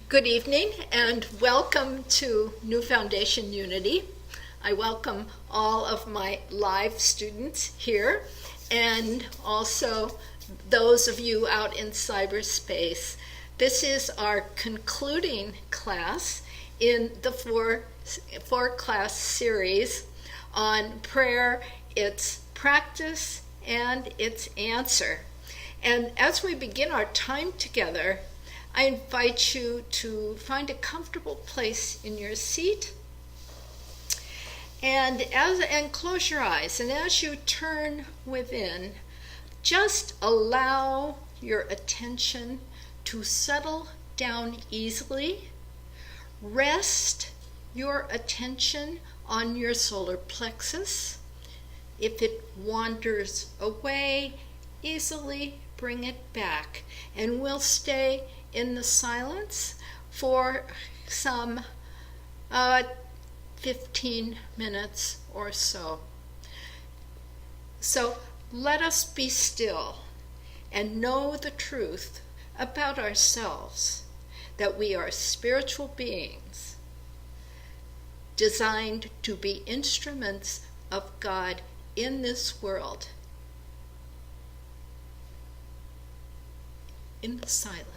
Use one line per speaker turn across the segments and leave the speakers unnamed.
Good evening and welcome to New Foundation Unity. I welcome all of my live students here and also those of you out in cyberspace. This is our concluding class in the four class series on prayer, its practice, and its answer. And as we begin our time together, I invite you to find a comfortable place in your seat and close your eyes. And as you turn within, just allow your attention to settle down easily. Rest your attention on your solar plexus. If it wanders away, easily bring it back, and we'll stay in the silence for some 15 minutes or so. So let us be still and know the truth about ourselves, that we are spiritual beings designed to be instruments of God in this world. In the silence.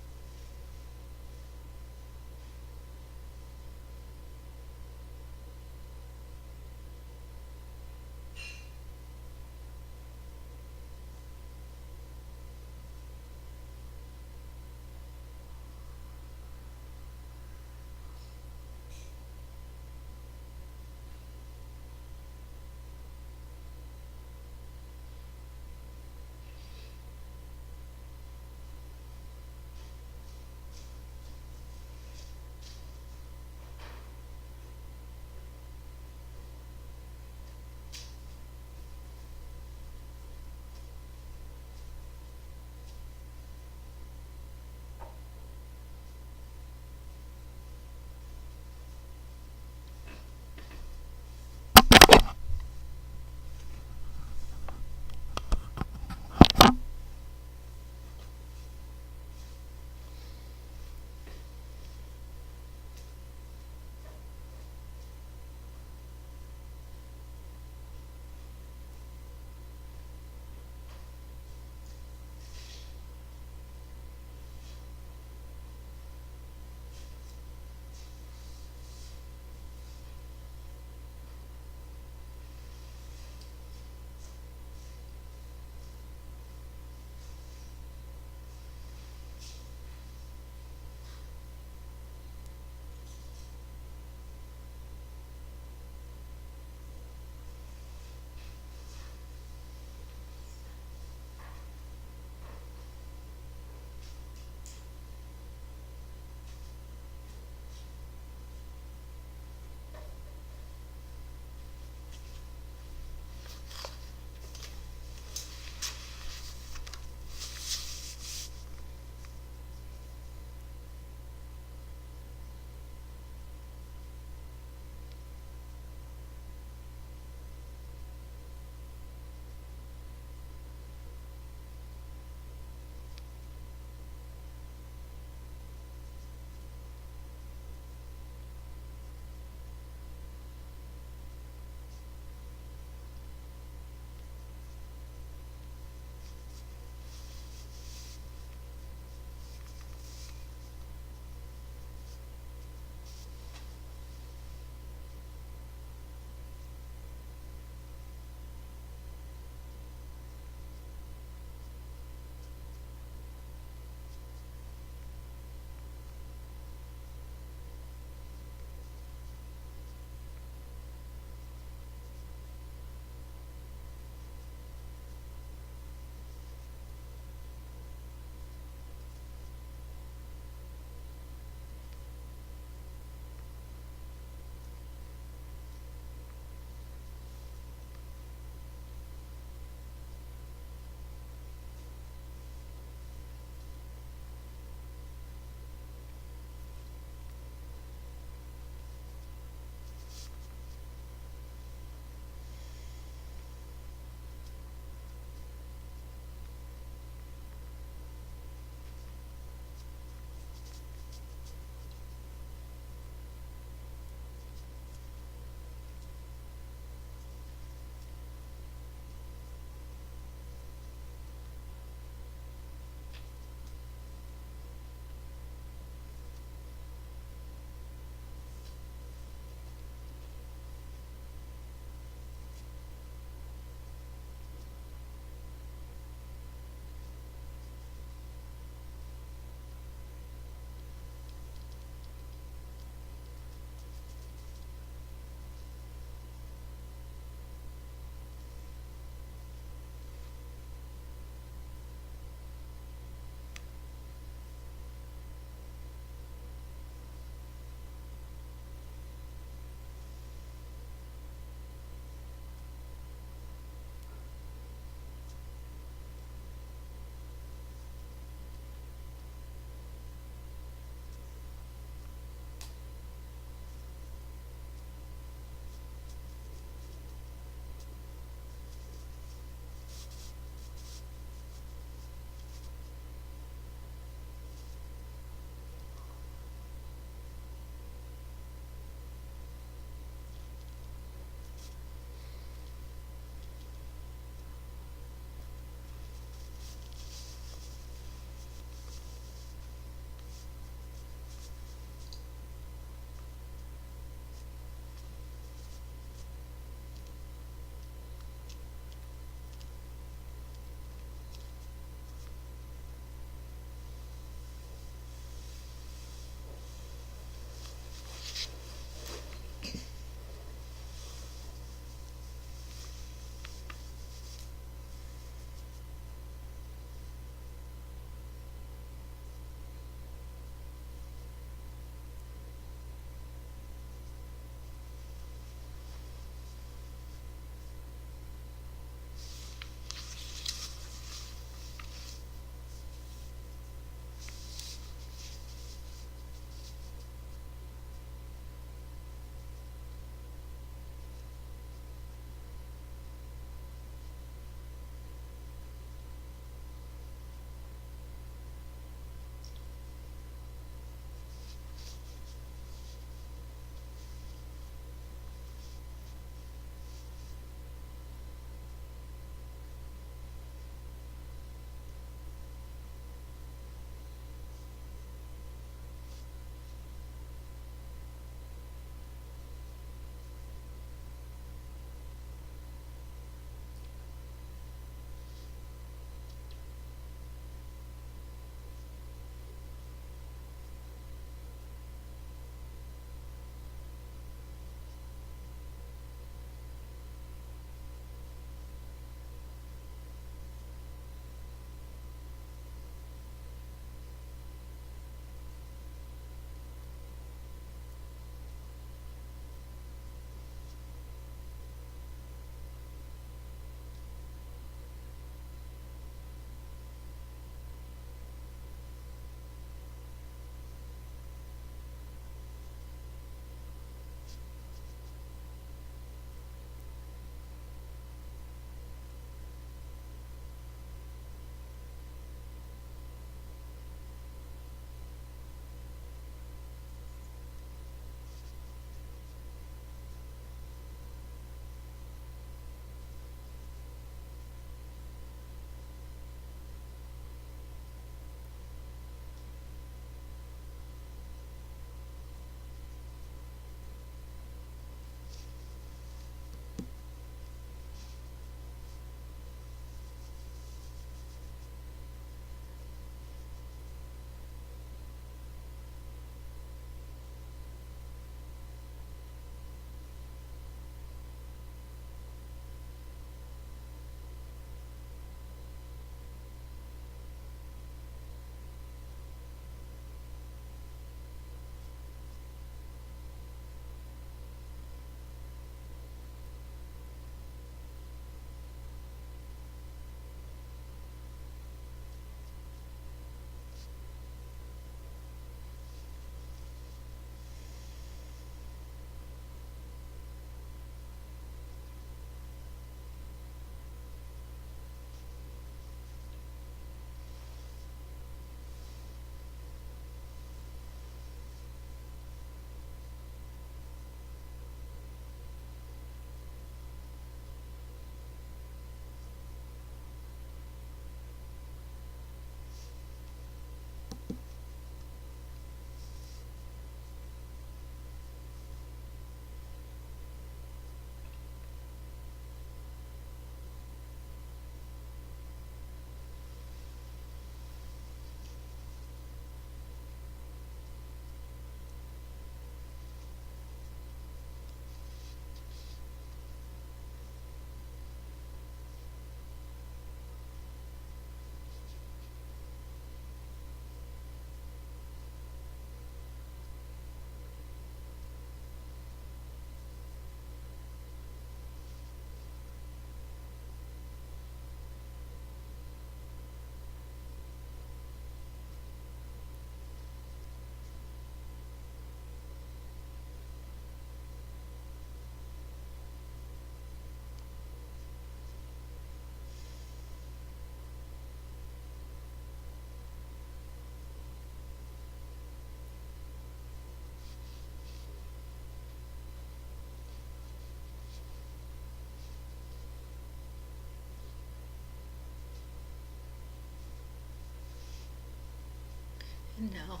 And now,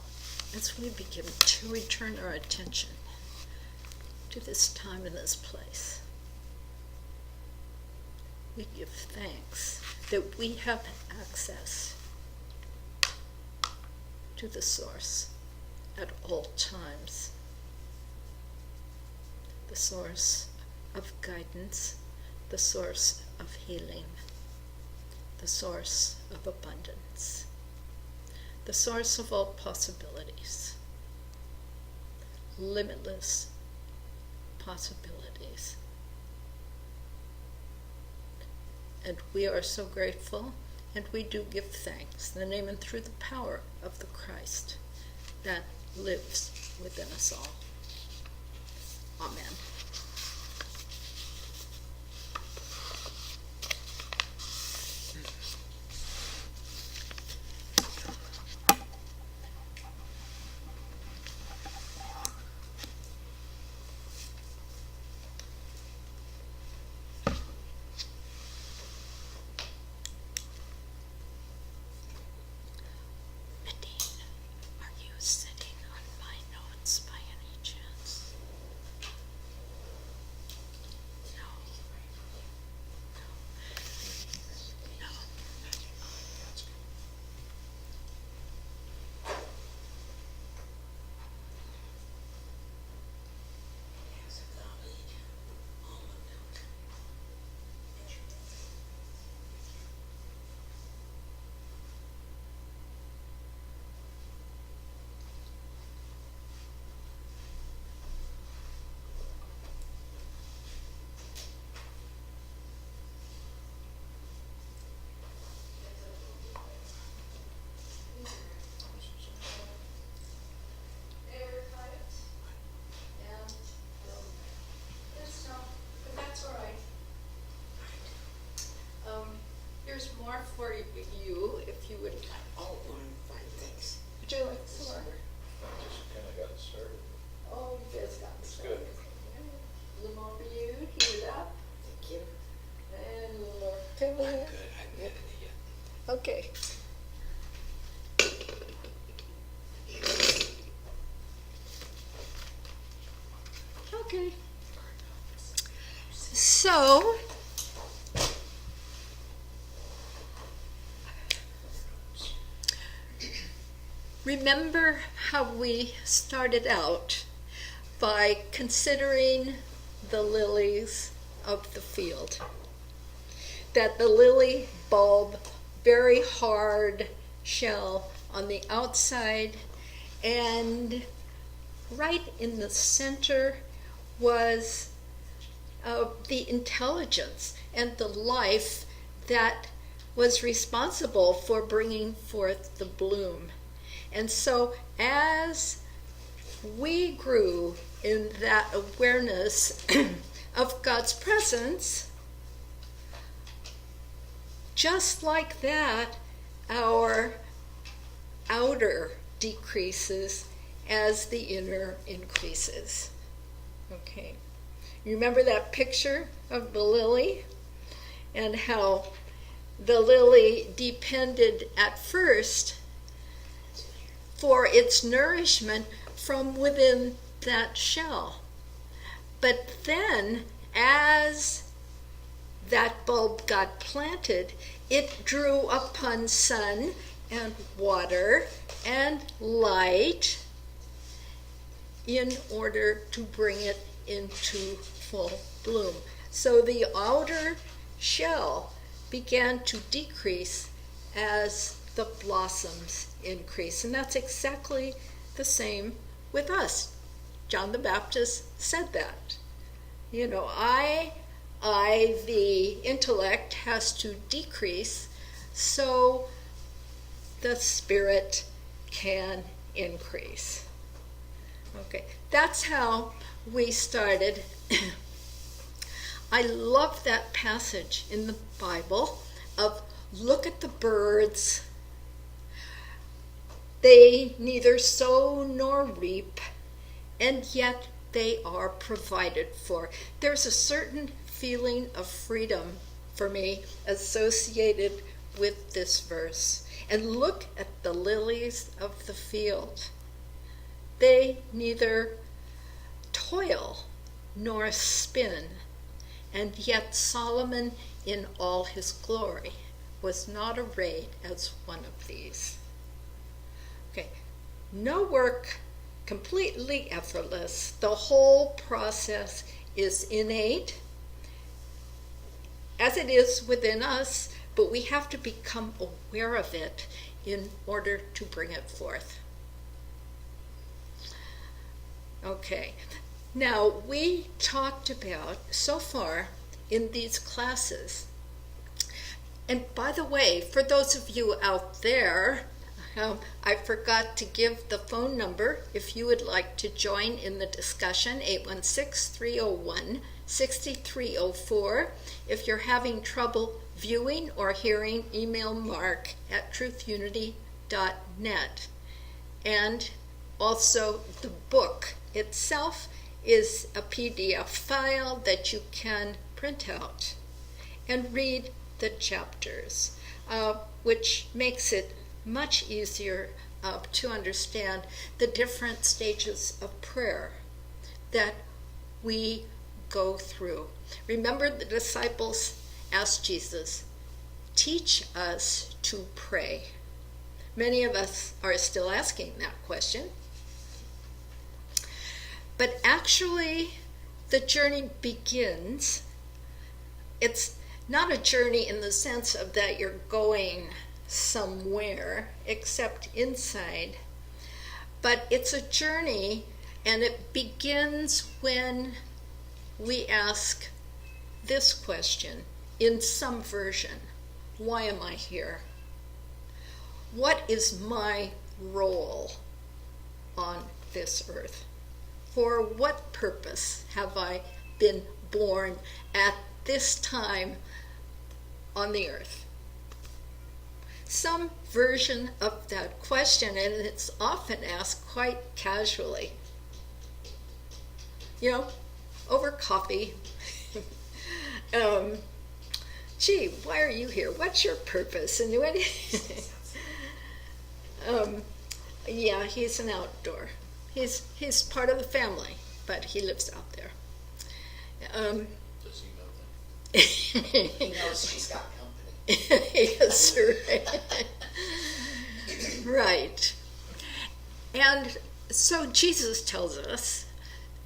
as we begin to return our attention to this time and this place, we give thanks that we have access to the source at all times, the source of guidance, the source of healing, the source of abundance, the source of all possibilities, limitless possibilities. And we are so grateful, and we do give thanks in the name and through the power of the Christ that lives within us all. Amen. Here's more for you, if you would.
Oh, fine, thanks.
Would you like some more?
Just kind of gotten started.
Oh, you guys got
It's
started.
good.
A little more for you, heat it up,
Thank you.
and a little more.
I'm good. I haven't had any yet.
Okay. Okay. So, remember how we started out by considering the lilies of the field. That the lily bulb, very hard shell on the outside, and right in the center was the intelligence and the life that was responsible for bringing forth the bloom. And so as we grew in that awareness of God's presence, just like that, our outer decreases as the inner increases. Okay. You remember that picture of the lily and how the lily depended at first for its nourishment from within that shell. But then, as that bulb got planted, it drew upon sun and water and light in order to bring it into full bloom. So the outer shell began to decrease as the blossoms increase. And that's exactly the same with us. John the Baptist said that. You know, the intellect has to decrease so the spirit can increase. Okay, that's how we started. I love that passage in the Bible of look at the birds. They neither sow nor reap, and yet they are provided for. There's a certain feeling of freedom for me associated with this verse and look at the lilies of the field. They neither toil nor spin, and yet Solomon in all his glory was not arrayed as one of these. Okay, no work, completely effortless. The whole process is innate, as it is within us, but we have to become aware of it in order to bring it forth. Okay, now we talked about so far in these classes, and by the way, for those of you out there, I forgot to give the phone number if you would like to join in the discussion, 816-301-6304. If you're having trouble viewing or hearing, email Mark at truthunity.net. And also the book itself is a PDF file that you can print out and read the chapters, which makes it much easier to understand the different stages of prayer that we go through. Remember, the disciples asked Jesus, "Teach us to pray." Many of us are still asking that question. But actually, the journey begins. It's not a journey in the sense of that you're going somewhere except inside, but it's a journey, and it begins when we ask this question in some version: why am I here? What is my role on this earth? For what purpose have I been born at this time on the earth? Some version of that question, and it's often asked quite casually, over coffee. Gee, why are you here? What's your purpose? And yeah, he's an outdoor. He's part of the family, but he lives out there.
Does he know that?
He knows she's got company.
Yes, right. And so Jesus tells us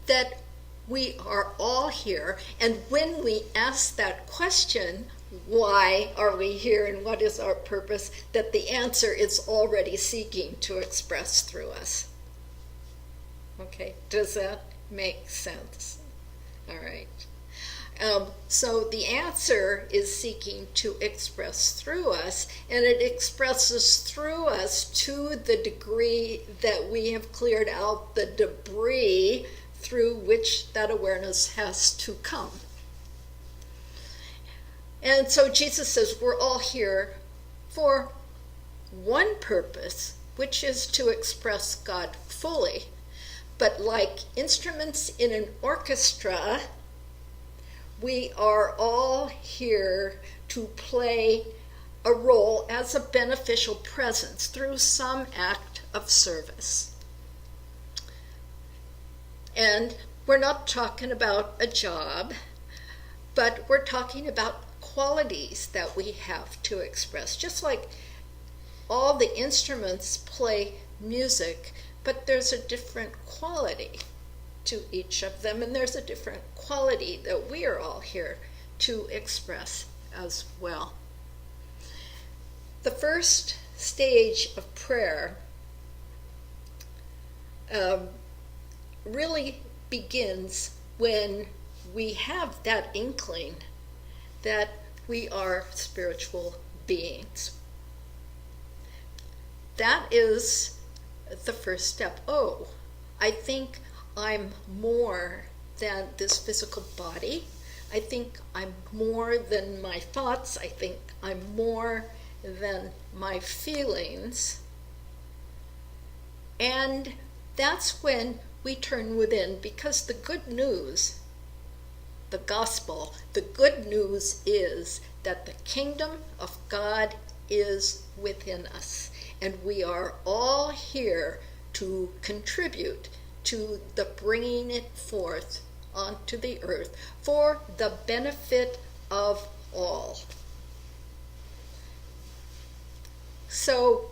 that we are all here, and when we ask that question, why are we here and what is our purpose, that the answer is already seeking to express through us. Okay, does that make sense? All right. So the answer is seeking to express through us, and it expresses through us to the degree that we have cleared out the debris through which that awareness has to come. And so Jesus says we're all here for one purpose, which is to express God fully. But like instruments in an orchestra, we are all here to play a role as a beneficial presence through some act of service. And we're not talking about a job, but we're talking about qualities that we have to express. Just like all the instruments play music, but there's a different quality to each of them, and there's a different quality that we are all here to express as well. The first stage of prayer really begins when we have that inkling that we are spiritual beings. That is the first step. Oh, I think I'm more than this physical body. I think I'm more than my thoughts. I think I'm more than my feelings. And that's when we turn within, because the good news, the gospel, the good news is that the kingdom of God is within us. And we are all here to contribute to the bringing it forth onto the earth for the benefit of all. So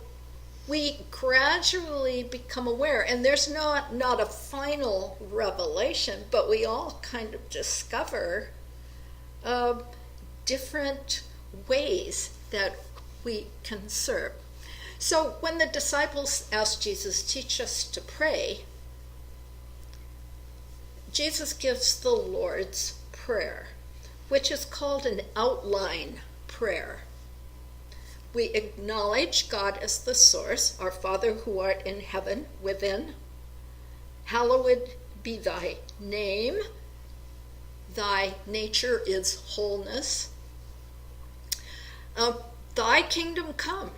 we gradually become aware, and there's not a final revelation, but we all kind of discover different ways that we can serve. So when the disciples asked Jesus, teach us to pray, Jesus gives the Lord's Prayer, which is called an outline prayer. We acknowledge God as the source, our Father who art in heaven within. Hallowed be thy name. Thy nature is wholeness. Thy kingdom come.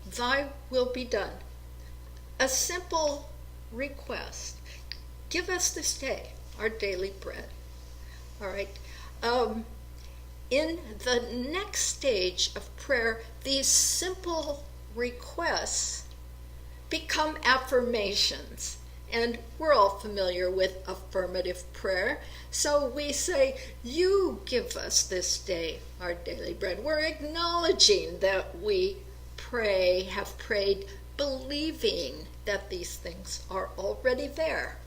Thy will be done. A simple request. Give us this day our daily bread. All right. In the next stage of prayer, these simple requests become affirmations. And we're all familiar with affirmative prayer. So we say, you give us this day our daily bread. We're acknowledging that we have prayed, believing that these things are already there.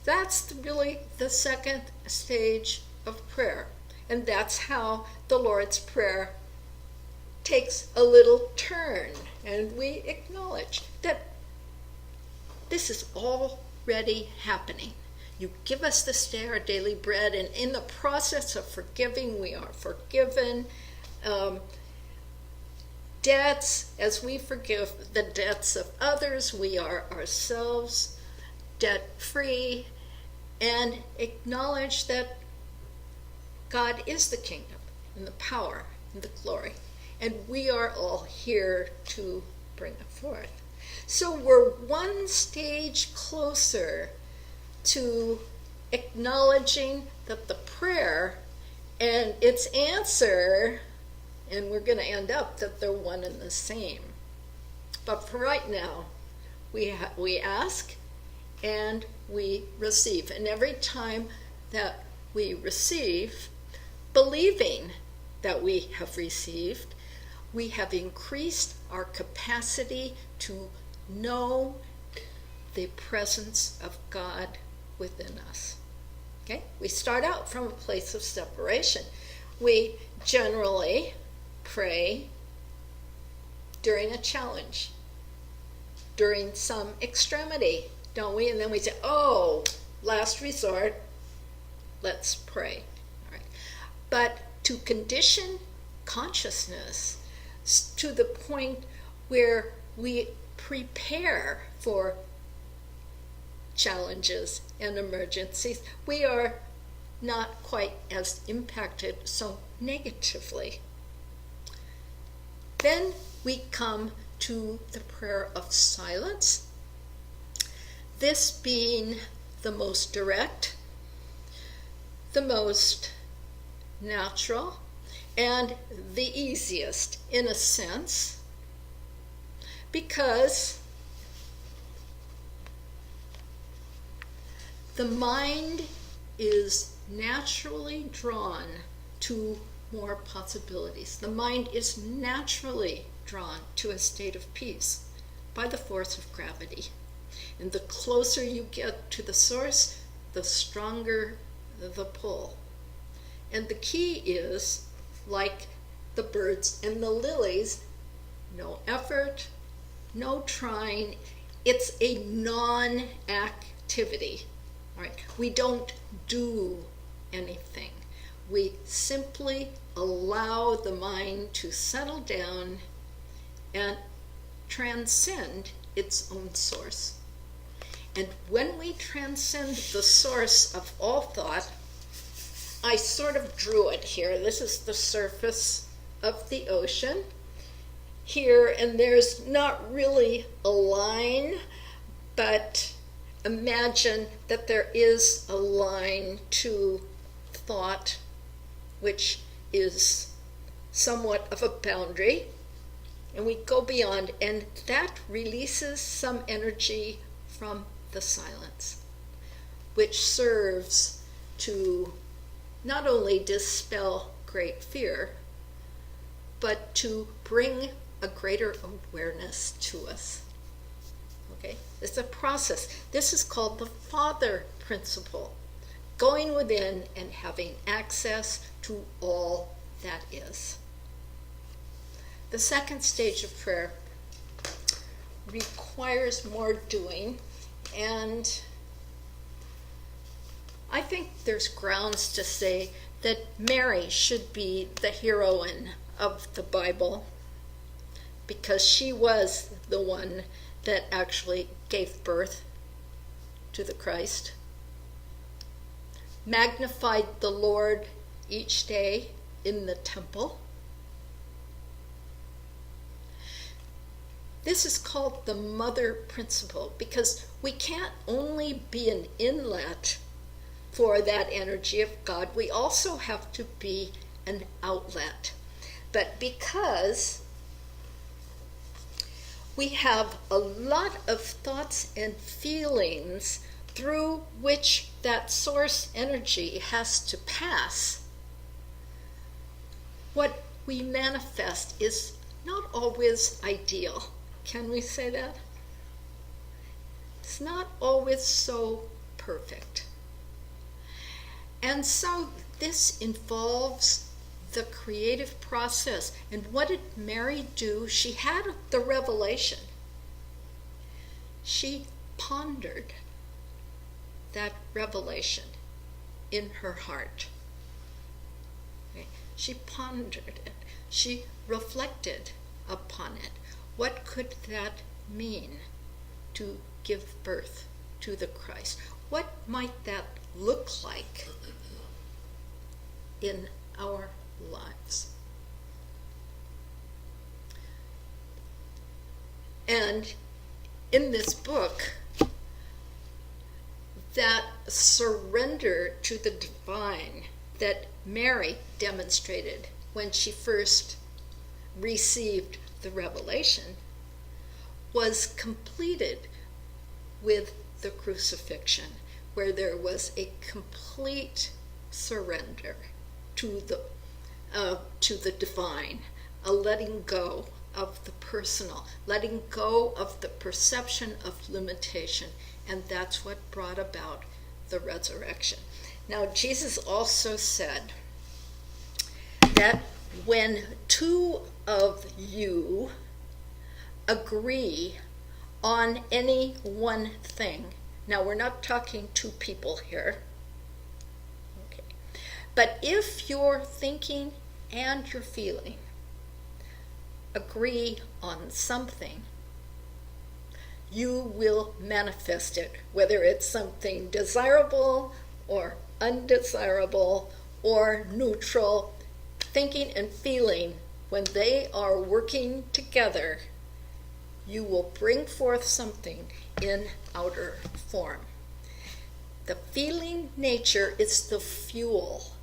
That's really the second stage of prayer. And that's how the Lord's Prayer takes a little turn. And we acknowledge that this is already happening. You give us this day our daily bread, and in the process of forgiving, we are forgiven. Debts, as we forgive the debts of others, we are ourselves debt-free. And acknowledge that God is the kingdom and the power and the glory. And we are all here to bring it forth. So we're one stage closer to acknowledging that the prayer and its answer, and we're going to end up that they're one and the same. But for right now, we ask and we receive. And every time that we receive, believing that we have received, we have increased our capacity to know the presence of God within us. Okay? We start out from a place of separation. We generally pray during a challenge, during some extremity, don't we? And then we say, oh, last resort, let's pray. All right. But to condition consciousness to the point where we prepare for challenges and emergencies, we are not quite as impacted so negatively. Then we come to the prayer of silence. This being the most direct, the most natural, and the easiest in a sense, because the mind is naturally drawn to more possibilities. The mind is naturally drawn to a state of peace by the force of gravity. And the closer you get to the source, the stronger the pull. And the key is, like the birds and the lilies, no effort, no trying. It's a non-activity. All right? We don't do anything. We simply allow the mind to settle down and transcend its own source. And when we transcend the source of all thought, I sort of drew it here. This is the surface of the ocean here, and there's not really a line, but imagine that there is a line to thought, which is somewhat of a boundary, and we go beyond, and that releases some energy from the silence, which serves to not only dispel great fear, but to bring a greater awareness to us. Okay? It's a process. This is called the Father Principle, going within and having access to all that is. The second stage of prayer requires more doing, and I think there's grounds to say that Mary should be the heroine of the Bible, because she was the one that actually gave birth to the Christ, magnified the Lord each day in the temple. This is called the mother principle, because we can't only be an inlet for that energy of God, we also have to be an outlet. But because we have a lot of thoughts and feelings through which that source energy has to pass, what we manifest is not always ideal. Can we say that? It's not always so perfect. And so this involves the creative process. And what did Mary do? She had the revelation. She pondered that revelation in her heart. Okay? She pondered it. She reflected upon it. What could that mean to give birth to the Christ? What might that look like in our lives? And in this book, that surrender to the divine that Mary demonstrated when she first received the revelation was completed with the crucifixion, where there was a complete surrender to the divine, a letting go of the personal, letting go of the perception of limitation, and that's what brought about the resurrection. Now, Jesus also said that when two of you agree on any one thing, now we're not talking two people here, okay, but if your thinking and your feeling agree on something, you will manifest it, whether it's something desirable or undesirable or neutral. Thinking and feeling, when they are working together, you will bring forth something in outer form. The feeling nature is the fuel.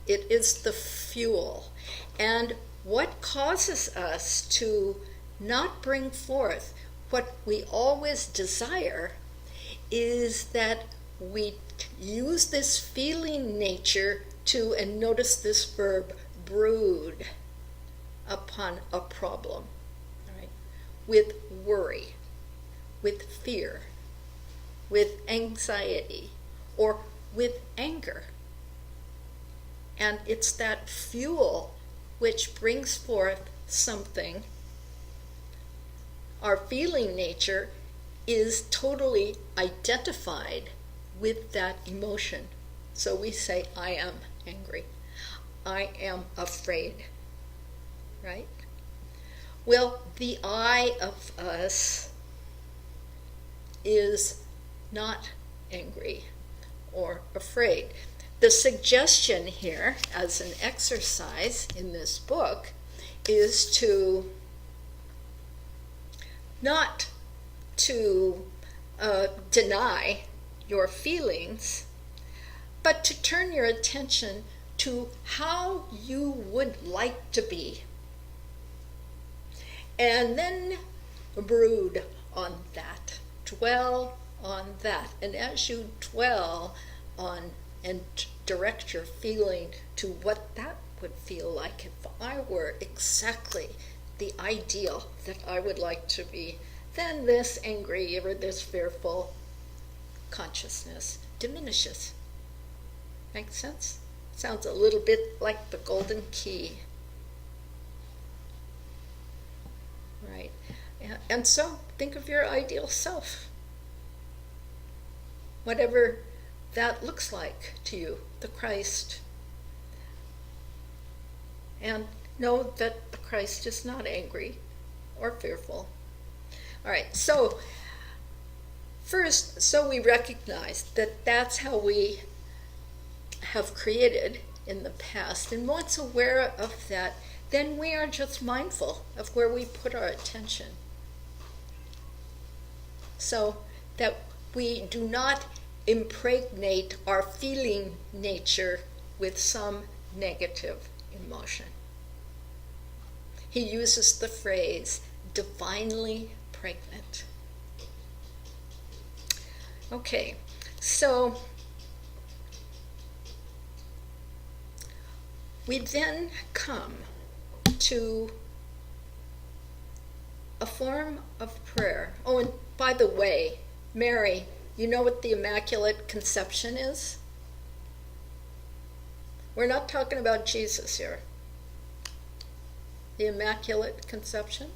It is the fuel. And what causes us to not bring forth what we always desire is that we use this feeling nature to, and notice this verb, brood upon a problem, right? With worry, with fear, with anxiety, or with anger. And it's that fuel which brings forth something. Our feeling nature is totally identified with that emotion. So we say, I am angry. I am afraid. Right? Well, the I of us is not angry or afraid. The suggestion here, as an exercise in this book, is to not to deny your feelings, but to turn your attention to how you would like to be. And then brood on that, dwell on that. And as you dwell on and direct your feeling to what that would feel like if I were exactly the ideal that I would like to be, then this angry or this fearful consciousness diminishes. Make sense? Sounds a little bit like the golden key. Right. And so think of your ideal self. Whatever that looks like to you, the Christ. And know that the Christ is not angry or fearful. All right, so first, so we recognize that that's how we have created in the past. And once aware of that, then we are just mindful of where we put our attention. So that we do not impregnate our feeling nature with some negative emotion. He uses the phrase divinely pregnant. Okay, so we then come to a form of prayer. Oh, and by the way, Mary, you know what the Immaculate Conception is? We're not talking about Jesus here. The Immaculate Conception?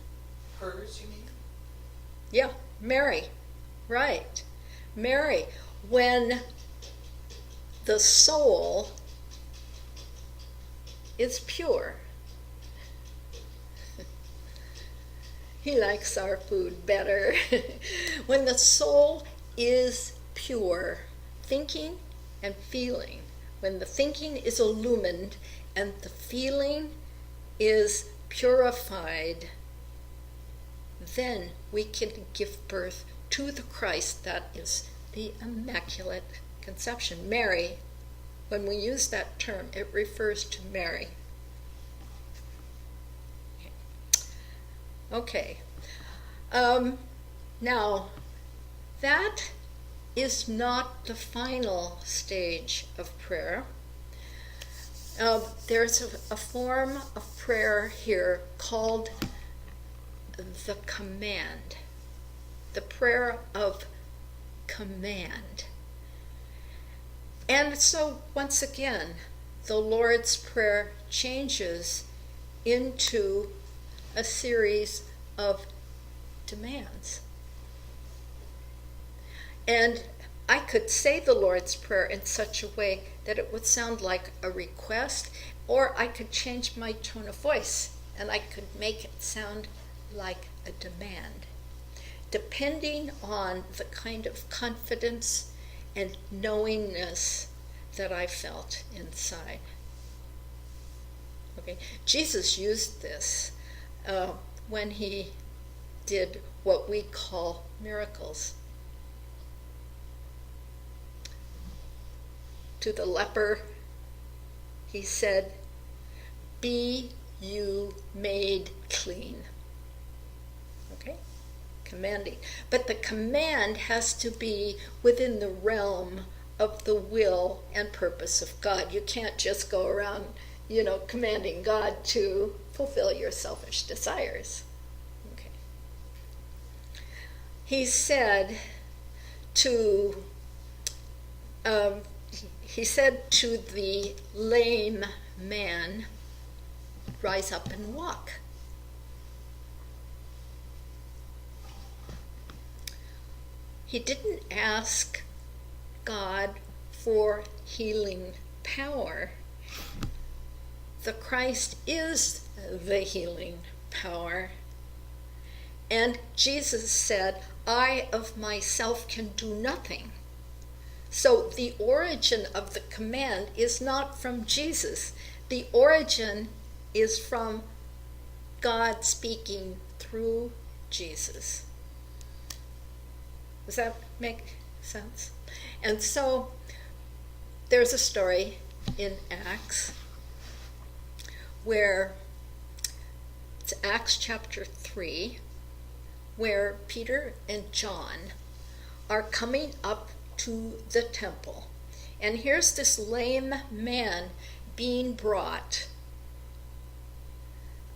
Hers, you mean?
Yeah, Mary, right. Mary, when the soul is pure. He likes our food better. When the soul is pure, thinking and feeling, when the thinking is illumined and the feeling is purified, then we can give birth to the Christ that is the Immaculate Conception. Mary, when we use that term, it refers to Mary. Okay. Now, that is not the final stage of prayer. There's a form of prayer here called the command, the prayer of command. And so, once again, the Lord's Prayer changes into a series of demands. And I could say the Lord's Prayer in such a way that it would sound like a request, or I could change my tone of voice and I could make it sound like a demand, depending on the kind of confidence and knowingness that I felt inside. Okay, Jesus used this when he did what we call miracles. To the leper, he said, "Be you made clean." Okay? Commanding. But the command has to be within the realm of the will and purpose of God. You can't just go around, commanding God to fulfill your selfish desires. Okay. He said to the lame man, "Rise up and walk." He didn't ask God for healing power. The Christ is the healing power. And Jesus said, "I of myself can do nothing." So the origin of the command is not from Jesus. The origin is from God speaking through Jesus. Does that make sense? And so there's a story in Acts where it's Acts chapter 3, where Peter and John are coming up to the temple. And here's this lame man being brought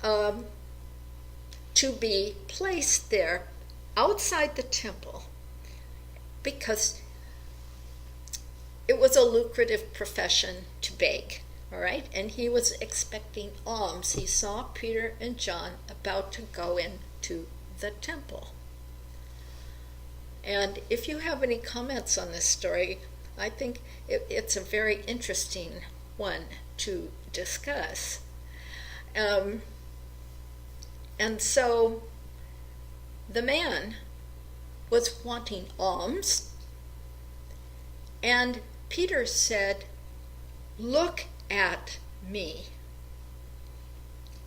to be placed there outside the temple because it was a lucrative profession to beg, all right? And he was expecting alms. He saw Peter and John about to go into the temple. And if you have any comments on this story, I think it's a very interesting one to discuss. And so the man was wanting alms, and Peter said, "Look at me.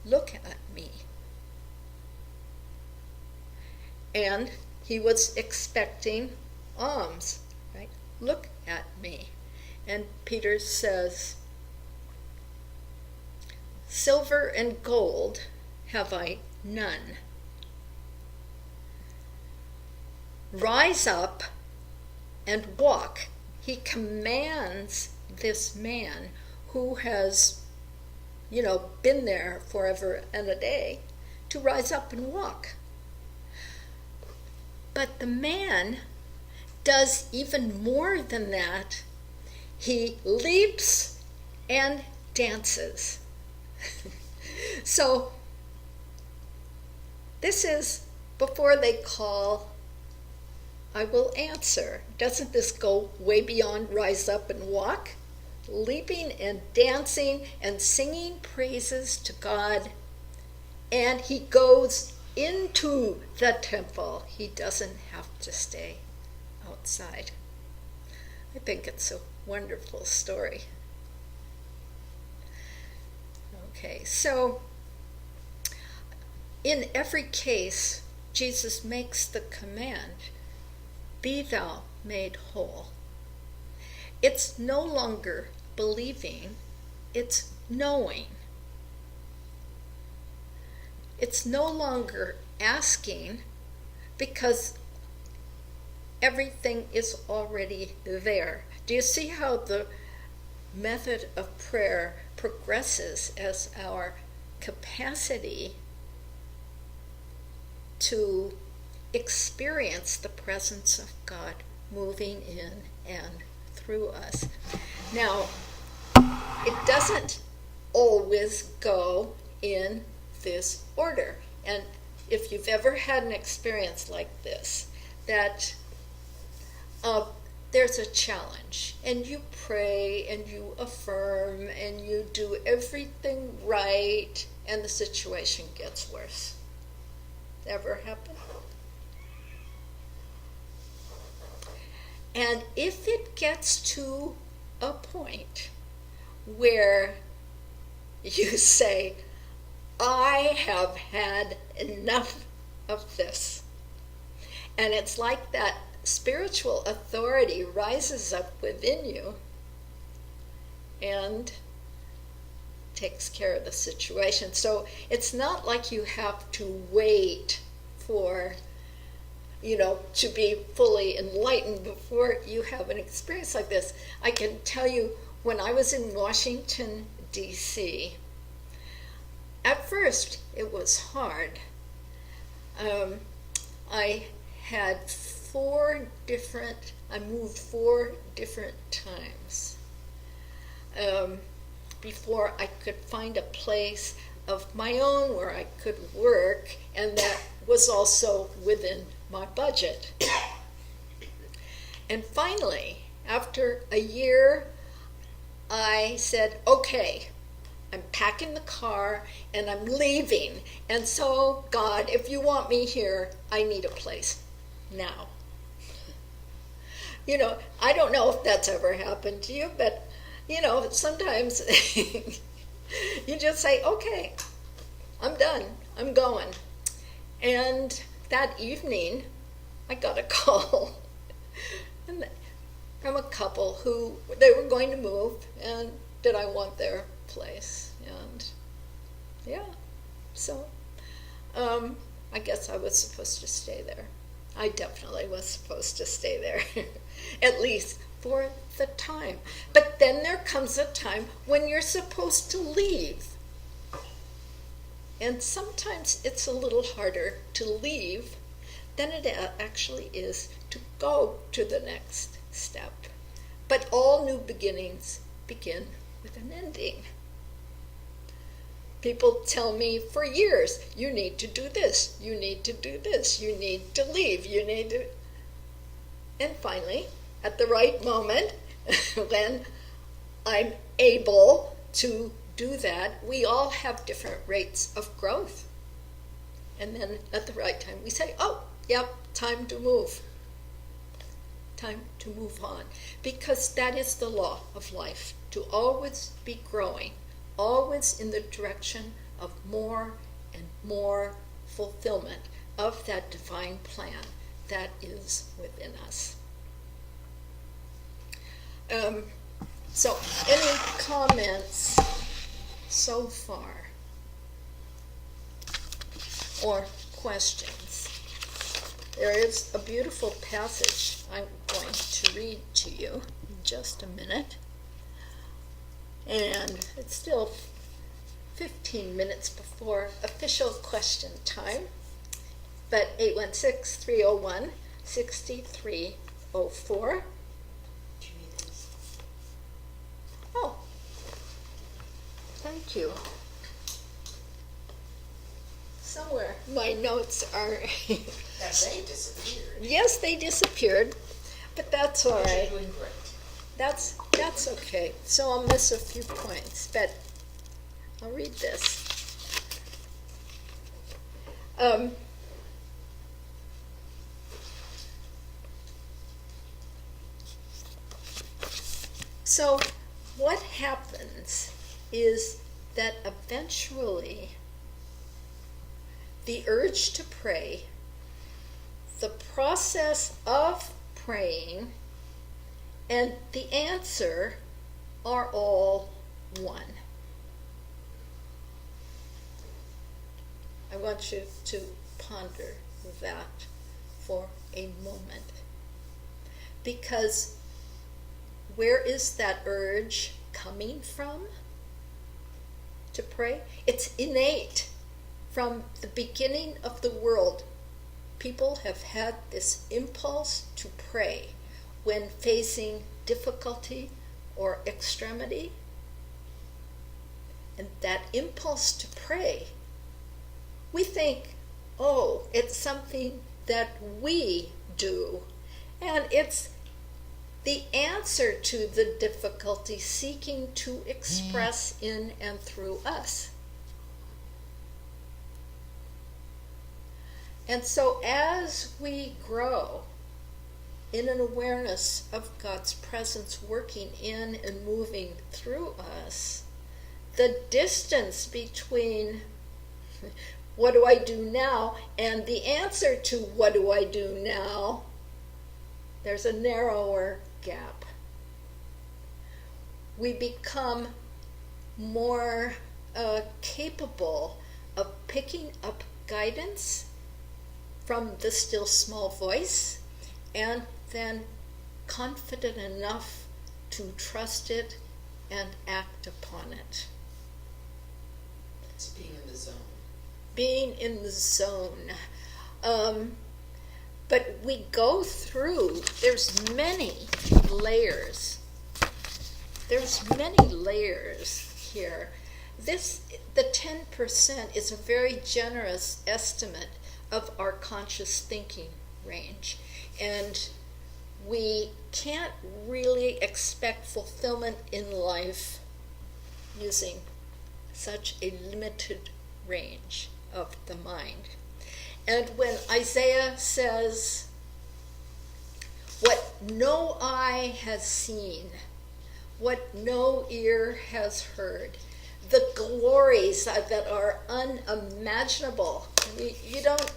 Look at me." And he was expecting alms, right? Look at me. And Peter says, "Silver and gold have I none. Rise up and walk." He commands this man who has, been there forever and a day to rise up and walk. But the man does even more than that. He leaps and dances. So this is before they call, "I will answer." Doesn't this go way beyond rise up and walk? Leaping and dancing and singing praises to God. And he goes into the temple. He doesn't have to stay outside. I think it's a wonderful story. Okay, so in every case, Jesus makes the command, "Be thou made whole." It's no longer believing, it's knowing. It's no longer asking because everything is already there. Do you see how the method of prayer progresses as our capacity to experience the presence of God moving in and through us? Now, it doesn't always go in this order. And if you've ever had an experience like this, that there's a challenge, and you pray and you affirm and you do everything right, and the situation gets worse. Ever happen? And if it gets to a point where you say, "I have had enough of this," and it's like that spiritual authority rises up within you and takes care of the situation. So it's not like you have to wait for, to be fully enlightened before you have an experience like this. I can tell you, when I was in Washington, D.C., at first it was hard. I moved 4 different times before I could find a place of my own where I could work, and that was also within my budget. And finally, after a year, I said, "Okay, I'm packing the car and I'm leaving. And so, God, if you want me here, I need a place now." I don't know if that's ever happened to you, but, sometimes you just say, "Okay, I'm done. I'm going." And that evening, I got a call from a couple who they were going to move, and did I want their place? And yeah, so I guess I was supposed to stay there. I definitely was supposed to stay there, at least for the time. But then there comes a time when you're supposed to leave. And sometimes it's a little harder to leave than it actually is to go to the next step. But all new beginnings begin with an ending. People tell me for years, you need to do this, you need to do this, you need to leave, you need to... And finally, at the right moment, when I'm able to do that, we all have different rates of growth. And then at the right time, we say, oh, yep, time to move. Time to move on. Because that is the law of life, to always be growing, always in the direction of more and more fulfillment of that divine plan that is within us. So, any comments so far? Or questions? There is a beautiful passage I'm going to read to you in just a minute. And it's still 15 minutes before official question time. But 816-301-6304. Oh, thank you. Somewhere my notes are...
Now they disappeared.
Yes, they disappeared, but that's all
But
right.
you're doing great.
That's okay. So I'll miss a few points, but I'll read this. So what happens is that eventually the urge to pray, the process of praying, and the answer are all one. I want you to ponder that for a moment. Because where is that urge coming from to pray? It's innate. From the beginning of the world, people have had this impulse to pray when facing difficulty or extremity. And that impulse to pray, we think, oh, it's something that we do. And it's the answer to the difficulty seeking to express in and through us. And so as we grow in an awareness of God's presence working in and moving through us, the distance between what do I do now and the answer to what do I do now, there's a narrower gap. We become more capable of picking up guidance from the still small voice, and then confident enough to trust it and act upon it.
It's being in the zone.
Being in the zone. But we go through, there's many layers. There's many layers here. The 10% is a very generous estimate of our conscious thinking range. And we can't really expect fulfillment in life using such a limited range of the mind. And when Isaiah says, what no eye has seen, what no ear has heard, the glories that are unimaginable, you don't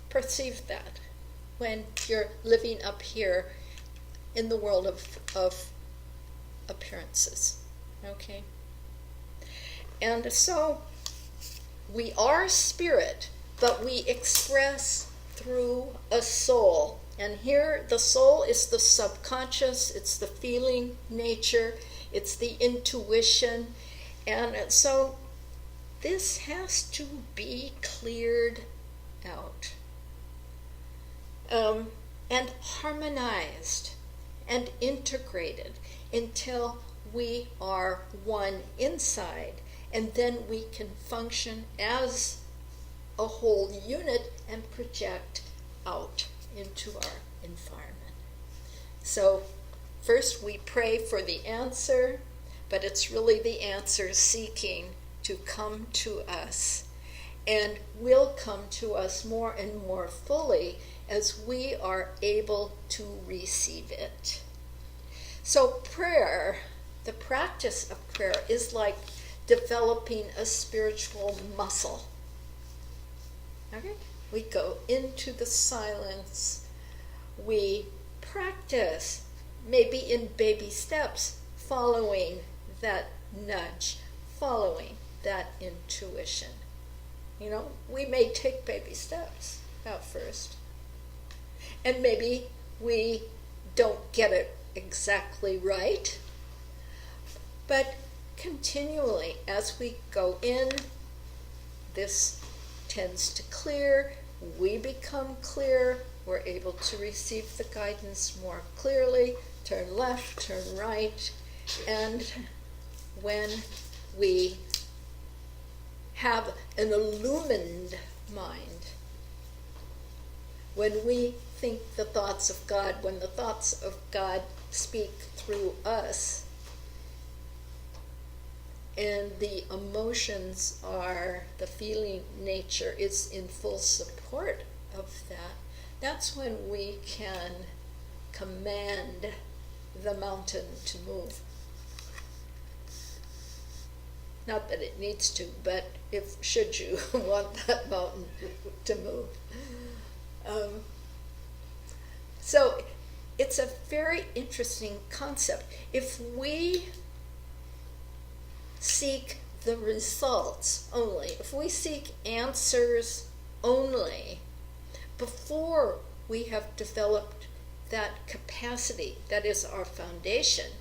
perceive that when you're living up here in the world of appearances. Okay. And so we are spirit, but we express through a soul. And here the soul is the subconscious, it's the feeling nature, it's the intuition. And so this has to be cleared out and harmonized and integrated until we are one inside, and then we can function as a whole unit and project out into our environment. So first we pray for the answer, but it's really the answer seeking to come to us, and will come to us more and more fully as we are able to receive it. So prayer, the practice of prayer, is like developing a spiritual muscle. Okay? We go into the silence. We practice, maybe in baby steps, following that nudge, following that intuition. You know, we may take baby steps at first. And maybe we don't get it exactly right. But continually, as we go in, this tends to clear, we become clear, we're able to receive the guidance more clearly, turn left, turn right, and when we have an illumined mind, when we think the thoughts of God, when the thoughts of God speak through us, and the emotions are, the feeling nature is in full support of that, that's when we can command the mountain to move. Not that it needs to, but if should you want that mountain to move. So it's a very interesting concept. If we seek the results only, if we seek answers only, before we have developed that capacity that is our foundation,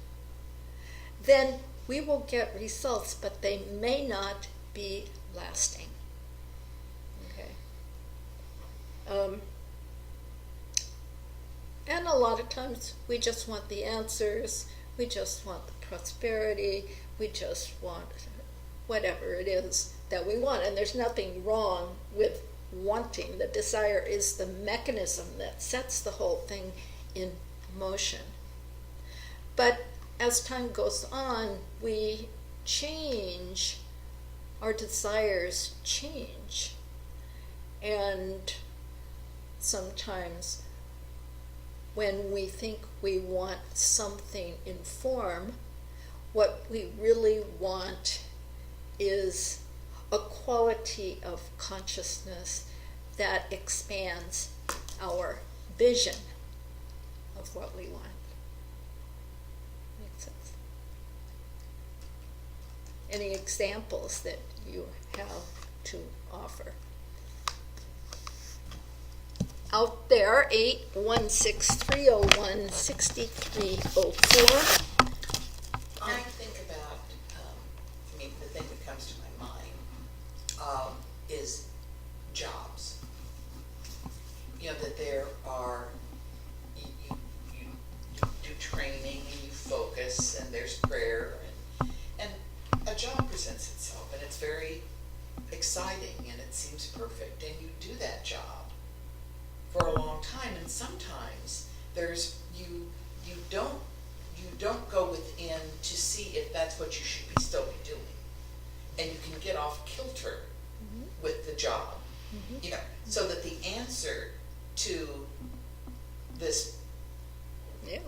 then we will get results, but they may not be lasting. Okay. And a lot of times we just want the answers, we just want the prosperity, we just want whatever it is that we want. And there's nothing wrong with wanting. The desire is the mechanism that sets the whole thing in motion. But as time goes on, we change, our desires change. And sometimes when we think we want something in form, what we really want is a quality of consciousness that expands our vision of what we want. Makes sense? Any examples that you have to offer? Out there, 816-301-6304.
I think about, the thing that comes to my mind is jobs. You know, that there are, you do training and you focus and there's prayer and a job presents itself and it's very exciting and it seems perfect and you do that job for a long time, and sometimes there's you don't go within to see if that's what you should still be doing, and you can get off kilter with the job, you know, so that the answer to this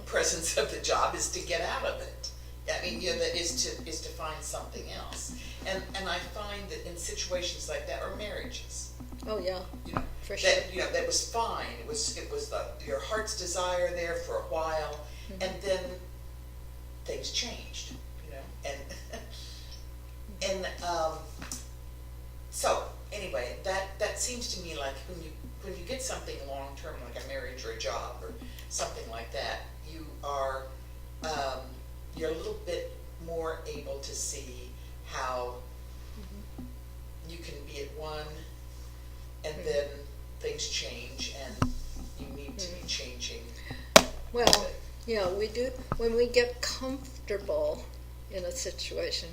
presence of the job is to get out of it. I mean, you know, that is to find something else, and I find that in situations like that, or marriages.
Oh yeah,
You know,
for sure.
that, you know, that was fine. It was your heart's desire there for a while, and then things changed. You know, and then, so, anyway, that seems to me like when you get something long-term, like a marriage or a job or something like that, you are, you're a little bit more able to see how you can be at one, and then things change, and you need to be changing.
Well, yeah, we do, when we get comfortable in a situation,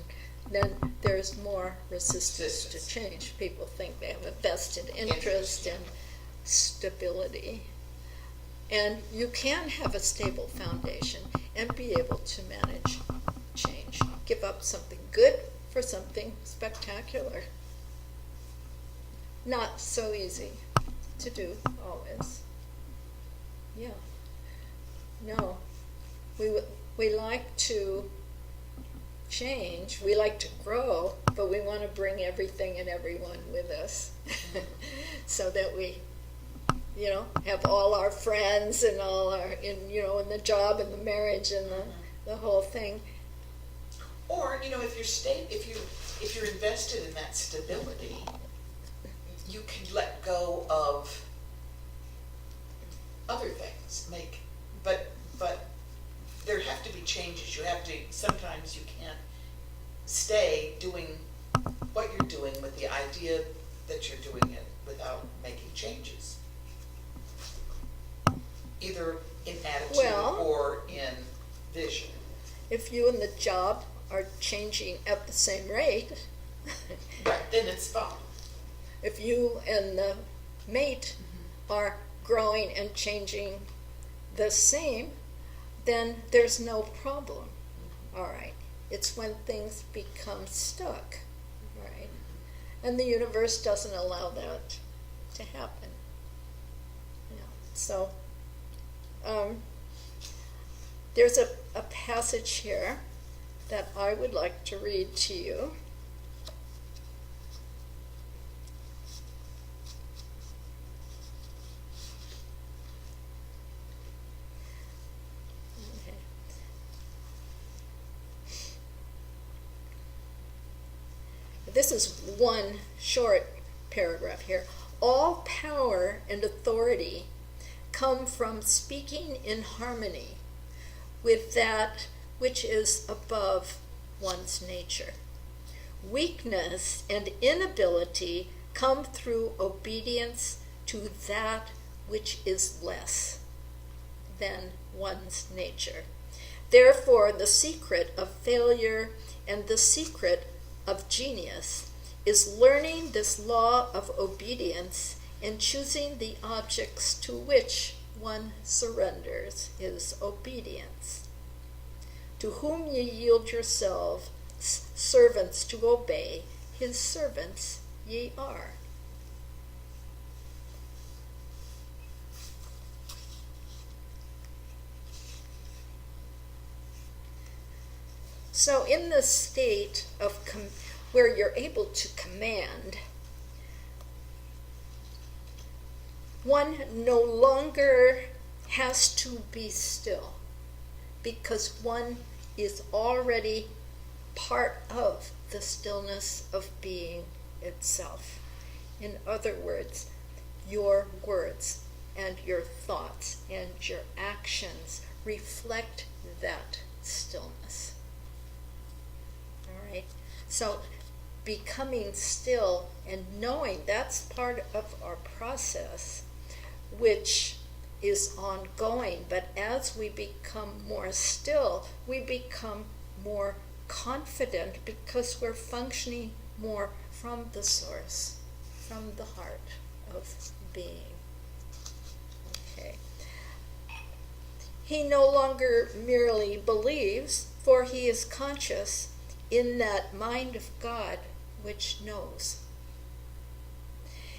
then there's more resistance to change. People think they have a vested interest in stability. And you can have a stable foundation and be able to manage change. Give up something good for something spectacular. Not so easy to do always. Yeah. No. We like to change, we like to grow, but we want to bring everything and everyone with us so that we, have all our friends and all our, in the job and the marriage and the whole thing.
Or, if you're invested in that stability, you can let go of other things, but there have to be changes. Sometimes you can't stay doing what you're doing with the idea that you're doing it without making changes. Either in attitude or in vision.
If you and the job are changing at the same rate,
right, then it's fine.
If you and the mate are growing and changing the same, then there's no problem. All right. It's when things become stuck, right? And the universe doesn't allow that to happen. So there's a passage here that I would like to read to you. This is one short paragraph here. All power and authority come from speaking in harmony with that which is above one's nature. Weakness and inability come through obedience to that which is less than one's nature. Therefore, the secret of failure and the secret of genius is learning this law of obedience and choosing the objects to which one surrenders his obedience. To whom ye yield yourselves servants to obey, his servants ye are. So in the state of where you're able to command, one no longer has to be still because one is already part of the stillness of being itself. In other words, your words and your thoughts and your actions reflect that stillness. All right? So becoming still and knowing that's part of our process, which is ongoing. But as we become more still, we become more confident because we're functioning more from the source, from the heart of being. Okay. He no longer merely believes, for he is conscious in that mind of God which knows.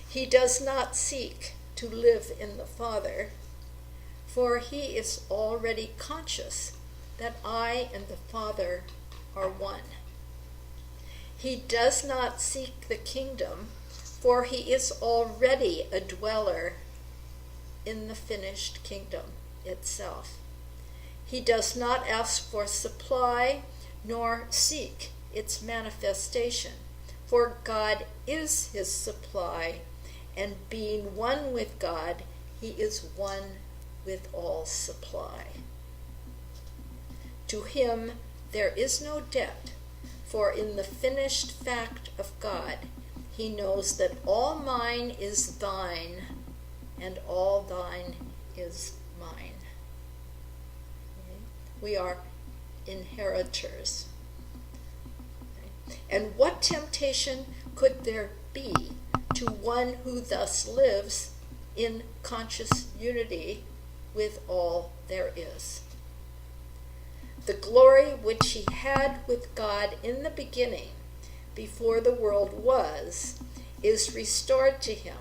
He does not seek to live in the Father, for he is already conscious that I and the Father are one. He does not seek the kingdom, for he is already a dweller in the finished kingdom itself. He does not ask for supply, nor seek its manifestation. For God is his supply, and being one with God, he is one with all supply. To him there is no debt, for in the finished fact of God, he knows that all mine is thine, and all thine is mine. We are inheritors. And what temptation could there be to one who thus lives in conscious unity with all there is? The glory which he had with God in the beginning, before the world was, is restored to him.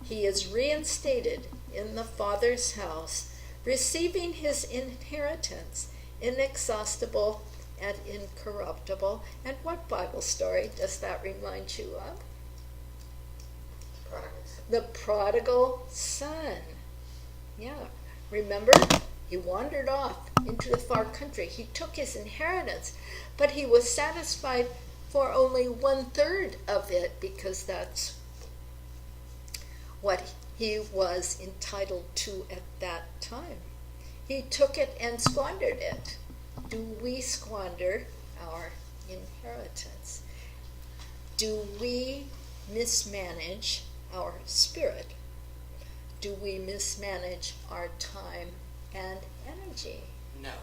He is reinstated in the Father's house, receiving his inheritance, inexhaustible and incorruptible. And what Bible story does that remind you of? The prodigal son. Yeah. Remember? He wandered off into the far country. He took his inheritance, but he was satisfied for only 1/3 of it, because that's what he was entitled to at that time. He took it and squandered it. Do we squander our inheritance? Do we mismanage our spirit? Do we mismanage our time and energy?
No,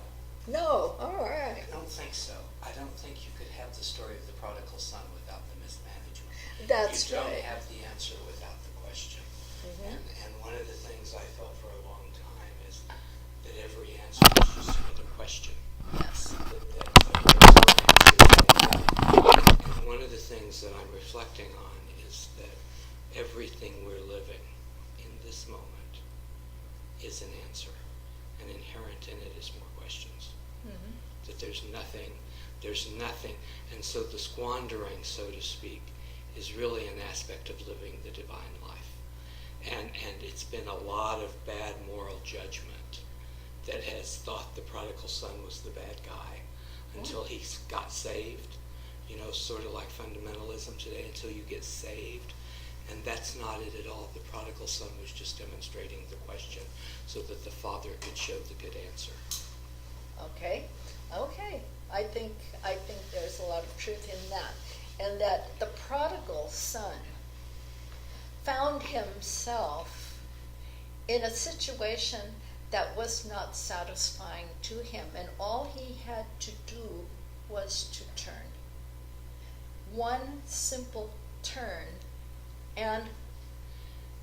No, all right.
I don't think so. I don't think you could have the story of the prodigal son without the mismanagement.
That's
you don't
right.
have the answer without the question. And one of the things I felt for a long time is that every answer is just another question.
Yes.
And one of the things that I'm reflecting on is that everything we're living in this moment is an answer, and inherent in it is more questions. That there's nothing, and so the squandering, so to speak, is really an aspect of living the divine life. And it's been a lot of bad moral judgment that has thought the prodigal son was the bad guy until he got saved. You know, sort of like fundamentalism today, until you get saved. And that's not it at all. The prodigal son was just demonstrating the question so that the father could show the good answer.
Okay. I think there's a lot of truth in that. And that the prodigal son found himself in a situation that was not satisfying to him, and all he had to do was to turn. One simple turn, and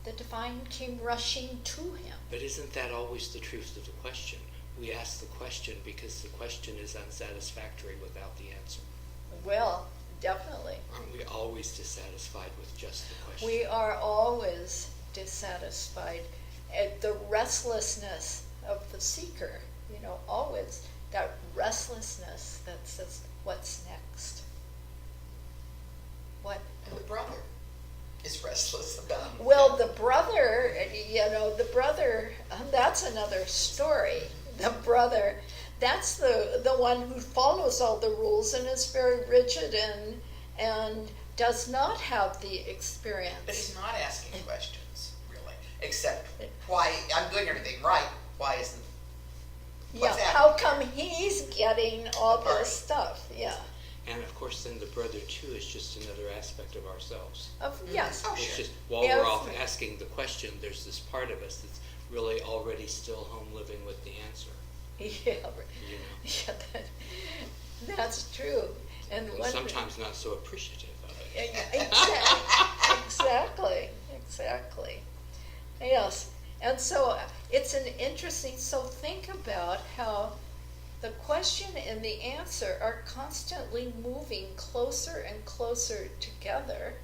the divine came rushing to him.
But isn't that always the truth of the question? We ask the question because the question is unsatisfactory without the answer.
Well, definitely.
Aren't we always dissatisfied with just the question?
We are always dissatisfied. The restlessness of the seeker, always that restlessness that says, what's next? What?
And the brother is restless about.
Well, the brother, that's another story. The brother, that's the one who follows all the rules and is very rigid and does not have the experience.
But he's not asking questions, really, except why I'm doing everything right. Why isn't? What's
How
happening
come he's getting all
The party.
this stuff? Yeah.
And of course, then the brother too is just another aspect of ourselves.
Yes.
Oh,
It's
sure.
just while we're off
Everything.
asking the question, there's this part of us that's really already still home living with the answer.
Yeah.
You know,
Yeah, that's true. And
and
one-
sometimes not so appreciative of it.
Exactly. Yes. And so it's an interesting, so think about how the question and the answer are constantly moving closer and closer together.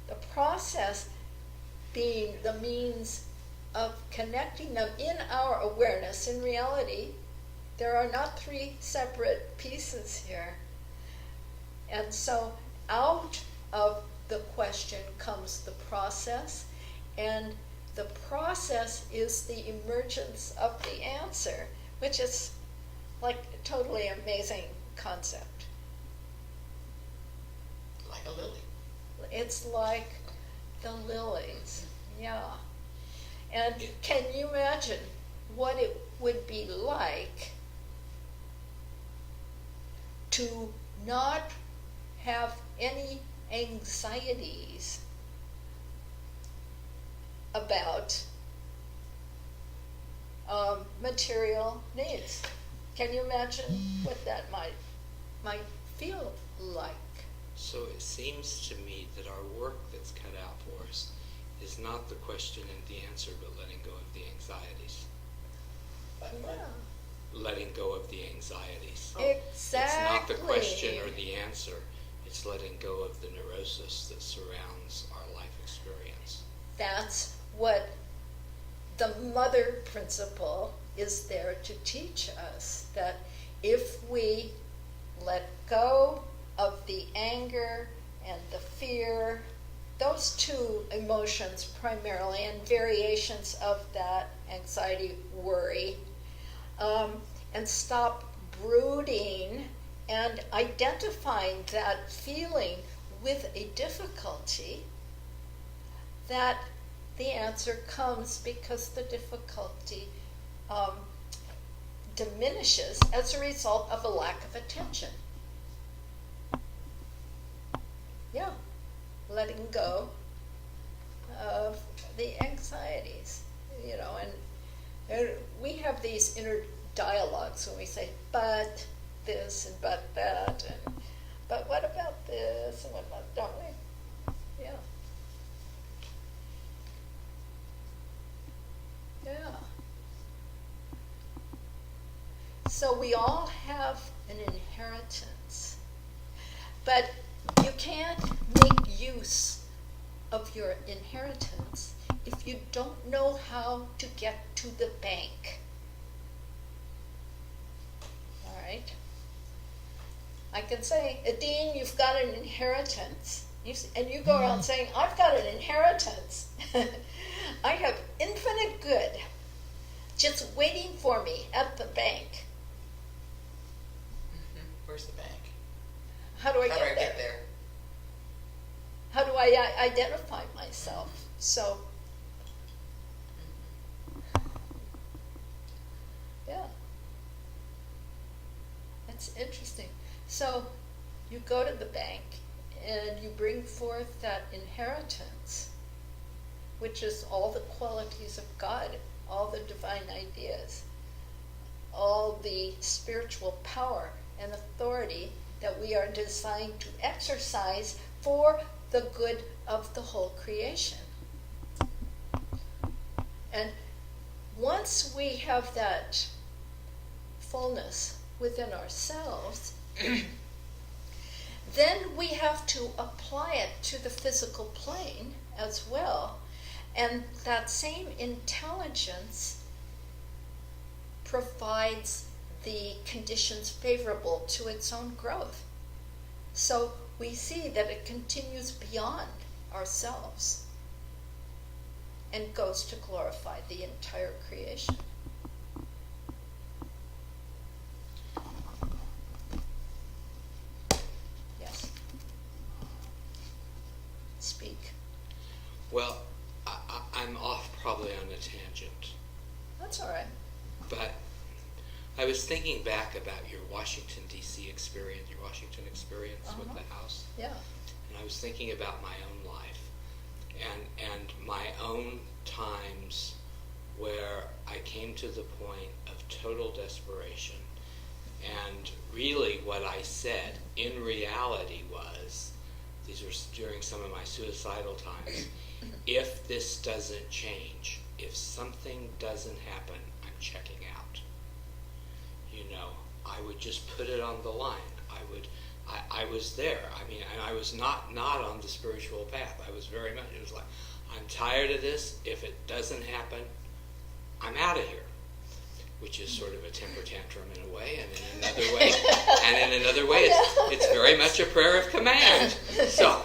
The process being the means of connecting them in our awareness. In reality, there are not three separate pieces here. And so out of the question comes the process, and the process is the emergence of the answer, which is like a totally amazing concept.
a lily.
It's like the lilies, yeah. And can you imagine what it would be like to not have any anxieties about material needs? Can you imagine what that might feel like?
So it seems to me that our work that's cut out for us is not the question and the answer, but letting go of the anxieties. Letting go of the anxieties.
Exactly.
It's not the question or the answer. It's letting go of the neurosis that surrounds our life experience.
That's what the mother principle is there to teach us, that if we let go of the anger and the fear, those two emotions primarily, and variations of that, anxiety, worry, and stop brooding and identifying that feeling with a difficulty, that the answer comes because the difficulty diminishes as a result of a lack of attention. Yeah, letting go of the anxieties, and we have these inner dialogues when we say, but this and but that, and but what about this and what about, don't we? Yeah. Yeah. So we all have an inheritance, but you can't make use of your inheritance if you don't know how to get to the bank. All right? I can say, Adine, you've got an inheritance. And you go around saying, I've got an inheritance. I have infinite good just waiting for me at the bank.
Where's the bank?
How do I
How
get
do I
there?
get there?
How do I identify myself? So, yeah, that's interesting. So, you go to the bank and you bring forth that inheritance, which is all the qualities of God, all the divine ideas, all the spiritual power and authority that we are designed to exercise for the good of the whole creation. And once we have that fullness within ourselves, then we have to apply it to the physical plane as well. And that same intelligence provides the conditions favorable to its own growth. So we see that it continues beyond ourselves and goes to glorify the entire creation. Yes. Speak.
Well, I'm off probably on a tangent,
That's all right.
but I was thinking back about your Washington, D.C. experience, your Washington experience with the house.
Yeah.
And I was thinking about my own life and my own times where I came to the point of total desperation. And really what I said in reality was, these were during some of my suicidal times, if this doesn't change, if something doesn't happen, I'm checking out. I would just put it on the line. I was there. I mean, and I was not on the spiritual path. I was very much, it was like, I'm tired of this. If it doesn't happen, I'm out of here. Which is sort of a temper tantrum in a way, and in another way, it's very much a prayer of command. So,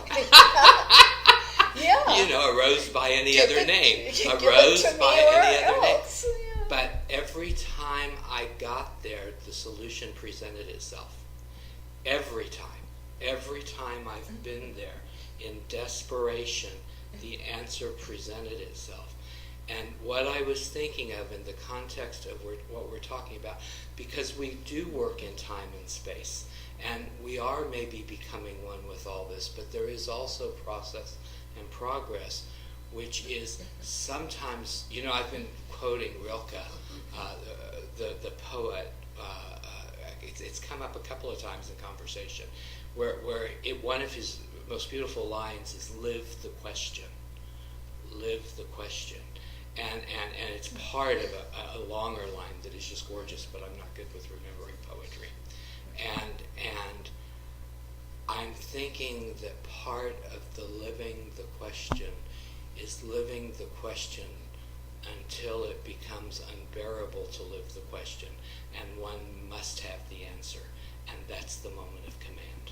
Yeah.
a rose by any
Give
other
it-
name,
give
a
it
rose
to me
by
or
any other name.
else. Yeah.
But every time I got there, the solution presented itself. Every time. every time I've been there, in desperation, the answer presented itself. And what I was thinking of in the context of what we're talking about, because we do work in time and space, and we are maybe becoming one with all this, but there is also process and progress, which is sometimes, I've been quoting Rilke, the poet. It's come up a couple of times in conversation, where one of his most beautiful lines is "Live the question, live the question," and it's part of a longer line that is just gorgeous. But I'm not good with remembering poetry, and I'm thinking that part of the living the question is living the question until it becomes unbearable to live the question, and one must have the answer, and that's the moment of command.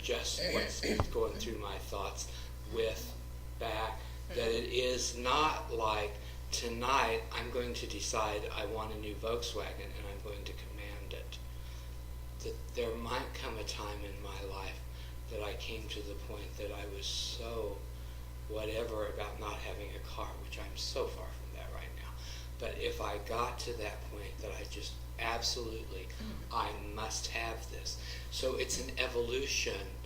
Just what's going through my thoughts with back, that it is not like tonight I'm going to decide I want a new Volkswagen and I'm going to command it. That there might come a time in my life that I came to the point that I was so whatever about not having a car, which I'm so far from that right now. But if I got to that point that I just absolutely, I must have this. So it's an evolution.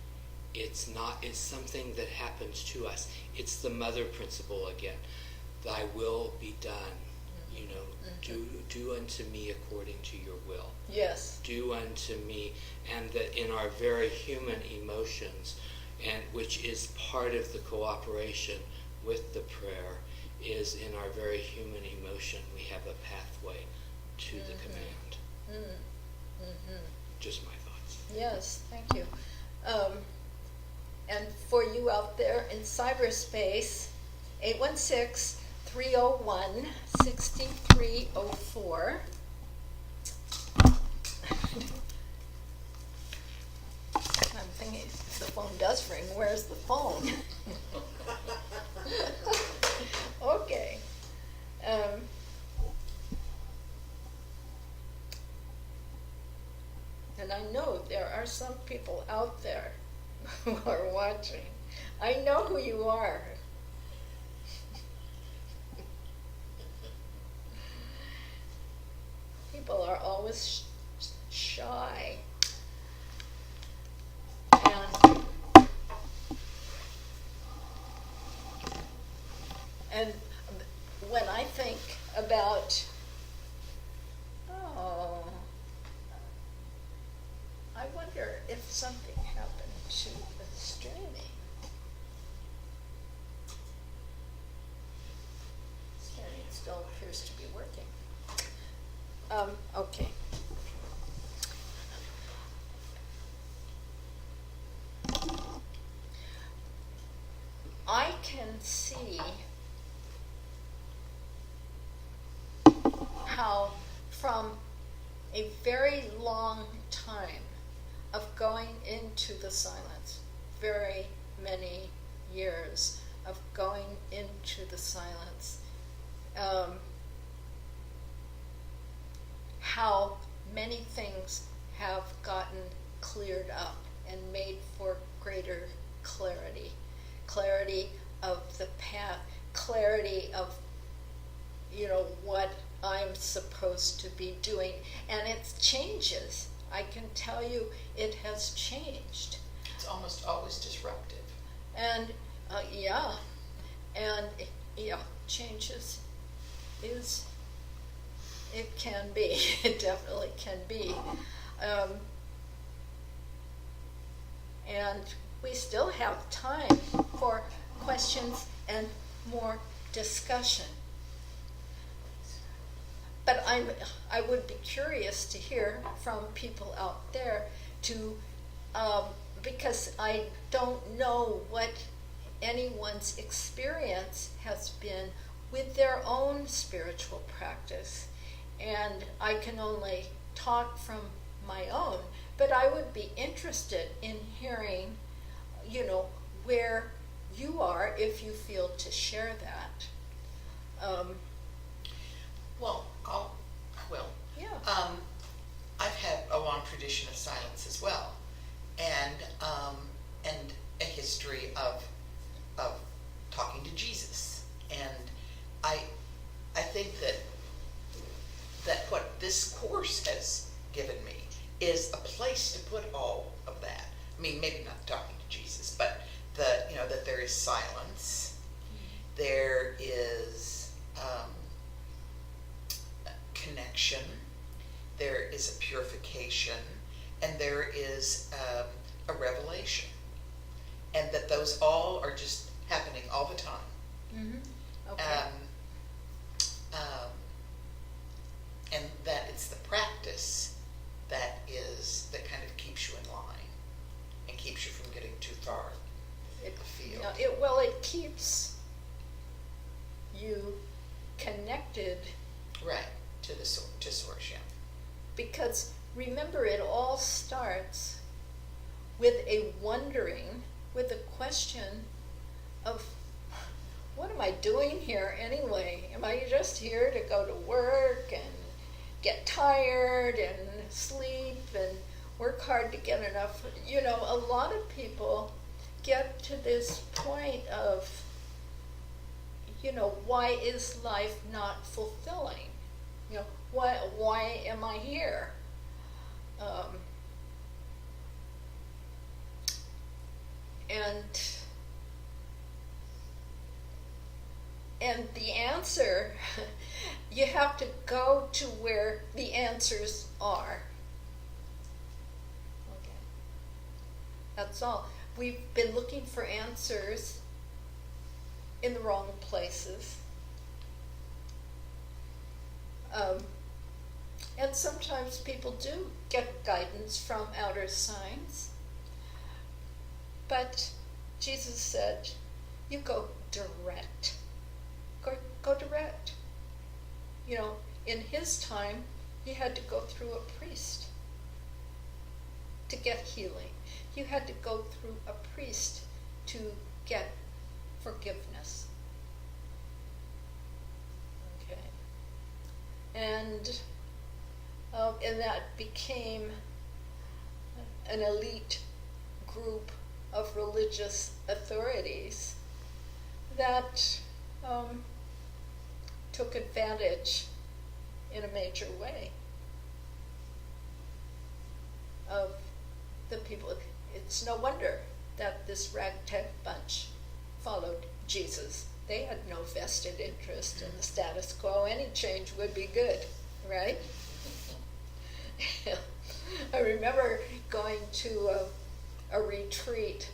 It's something that happens to us. It's the mother principle again. Thy will be done. Do unto me according to your will.
Yes.
Do unto me. And that in our very human emotions, and which is part of the cooperation with the prayer, is in our very human emotion we have a pathway to the command. Just my thoughts.
Yes, thank you. And for you out there in cyberspace, 816-301-6304. I'm thinking if the phone does ring, where's the phone? Okay. And I know there are some people out there who are watching. I know who you are. People are always shy. And when I think about, I wonder if something happened to the streaming. Streaming still appears to be working. Okay. I can see how from a very long time of going into the silence, very many years of going into the silence, how many things have gotten cleared up and made for greater clarity. Clarity of the path, clarity of, what I'm supposed to be doing. And it changes. I can tell you it has changed.
It's almost always disruptive.
And, changes it can be, it definitely can be. And we still have time for questions and more discussion. But I would be curious to hear from people out there because I don't know what anyone's experience has been with their own spiritual practice. And I can only talk from my own, but I would be interested in hearing, where you are, if you feel to share that.
Well, I will.
Yeah.
I've had a long tradition of silence as well, and a history of talking to Jesus. And I think that what this course has given me is a place to put all of that. I mean, maybe not talking to Jesus, but that there is silence, there is connection, there is a purification, and there is a revelation, and that those all are just happening all the time.
Mm-hmm. Okay.
And that it's the practice that kind of keeps you in line and keeps you from getting too far afield.
It keeps you connected,
Right, to source, yeah.
because remember, it all starts with a wondering, with a question of, what am I doing here anyway? Am I just here to go to work and get tired and sleep and work hard to get enough? A lot of people get to this point of, why is life not fulfilling? Why am I here? And the answer, you have to go to where the answers are. Okay. That's all. We've been looking for answers in the wrong places. And sometimes people do get guidance from outer signs. But Jesus said, you go direct. Go direct. In his time, you had to go through a priest to get healing. You had to go through a priest to get forgiveness. Okay. And that became an elite group of religious authorities that took advantage in a major way of the people. It's no wonder that this ragtag bunch followed Jesus. They had no vested interest in the status quo. Any change would be good, right? I remember going to a retreat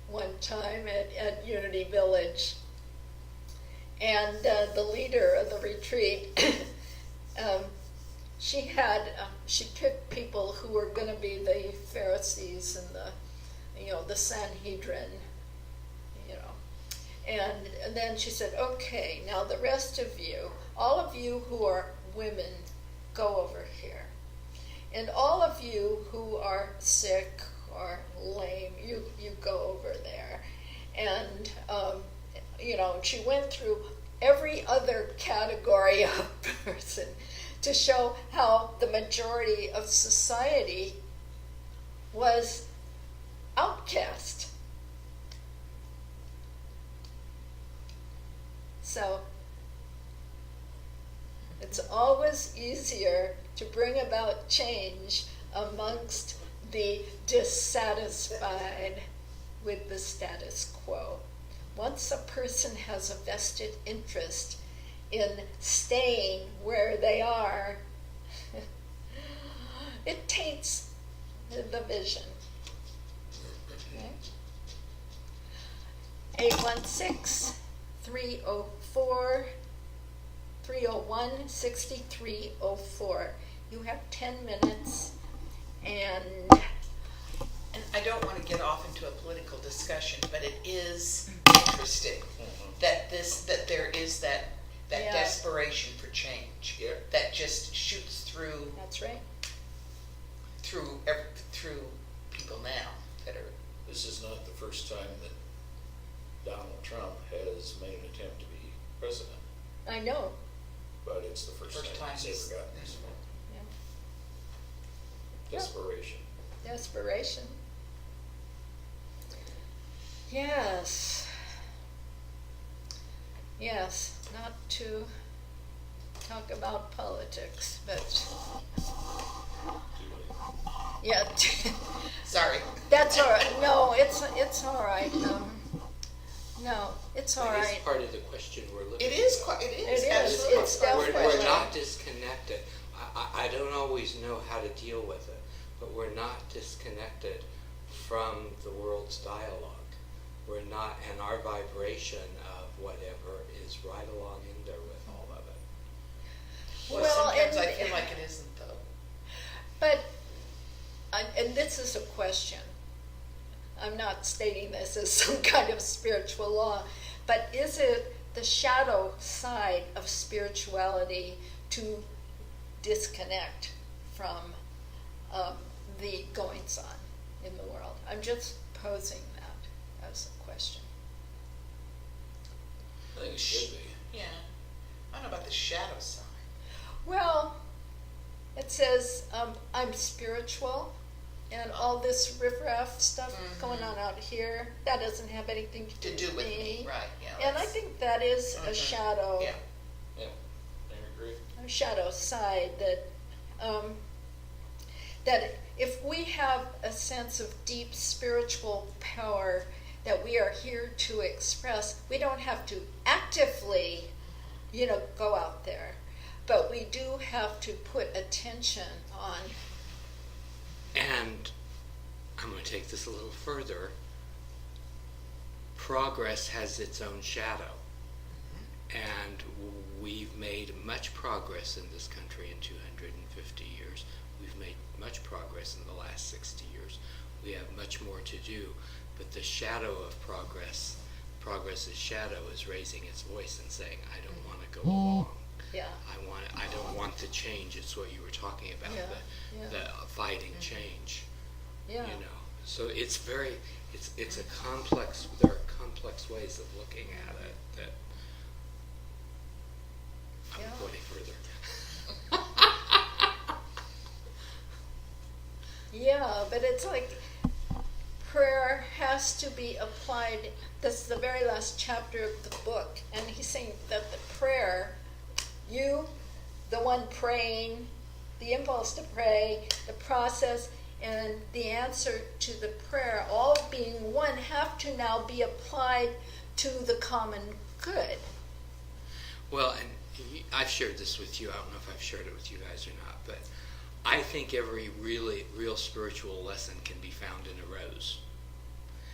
one time at Unity Village, and the leader of the retreat, she picked people who were going to be the Pharisees and the Sanhedrin, and then she said, okay, now the rest of you, all of you who are women, go over here. And all of you who are sick or lame, you go over there. And, she went through every other category of person to show how the majority of society was outcast. So it's always easier to bring about change amongst the dissatisfied with the status quo. Once a person has a vested interest in staying where they are, it taints the vision. Okay? 816-301-6304. You have 10 minutes, and
I don't want to get off into a political discussion, but it is interesting that there is that
Yeah.
desperation for change that just shoots through.
that's right.
Through people now that are.
This is not the first time that Donald Trump has made an attempt to be president,
I know.
but it's the first time he's ever gotten this. Desperation.
Desperation. Yes. Yes, not to talk about politics, but yeah,
Sorry.
that's all right. No, it's all right. No, it's all
That is
right.
part of the question we're looking
It
at.
is quite, it is.
It is.
absolutely.
It's
We're
definitely-
not disconnected. I don't always know how to deal with it, but we're not disconnected from the world's dialogue. We're not, and our vibration of whatever is right along in there with all of it.
Well,
Well,
sometimes
and-
I feel like it isn't though.
But, and this is a question. I'm not stating this as some kind of spiritual law, but is it the shadow side of spirituality to disconnect from the goings on in the world? I'm just posing that as a question.
I think it should be.
Yeah. I don't know about the shadow side.
Well, it says I'm spiritual, and all this riffraff stuff going on out here, that doesn't have anything
To do with me, right, yeah.
And I
that's-
think that is a
Mhm.
shadow,
Yeah.
Yeah, I agree.
a shadow side that that if we have a sense of deep spiritual power that we are here to express, we don't have to actively, go out there, but we do have to put attention on.
And I'm going to take this a little further. Progress has its own shadow. And we've made much progress in this country in 250 years. We've made much progress in the last 60 years. We have much more to do. But the shadow of progress's shadow is raising its voice and saying, I don't want to go along.
Yeah.
I don't want the change. It's what you were talking about, the fighting change.
Yeah.
So it's a complex, there are complex ways of looking at it that I won't go any further.
Yeah, but it's like prayer has to be applied. This is the very last chapter of the book, and he's saying that the prayer, you, the one praying, the impulse to pray, the process, and the answer to the prayer, all being one, have to now be applied to the common good.
Well, and I've shared this with you. I don't know if I've shared it with you guys or not, but I think every real spiritual lesson can be found in a rose.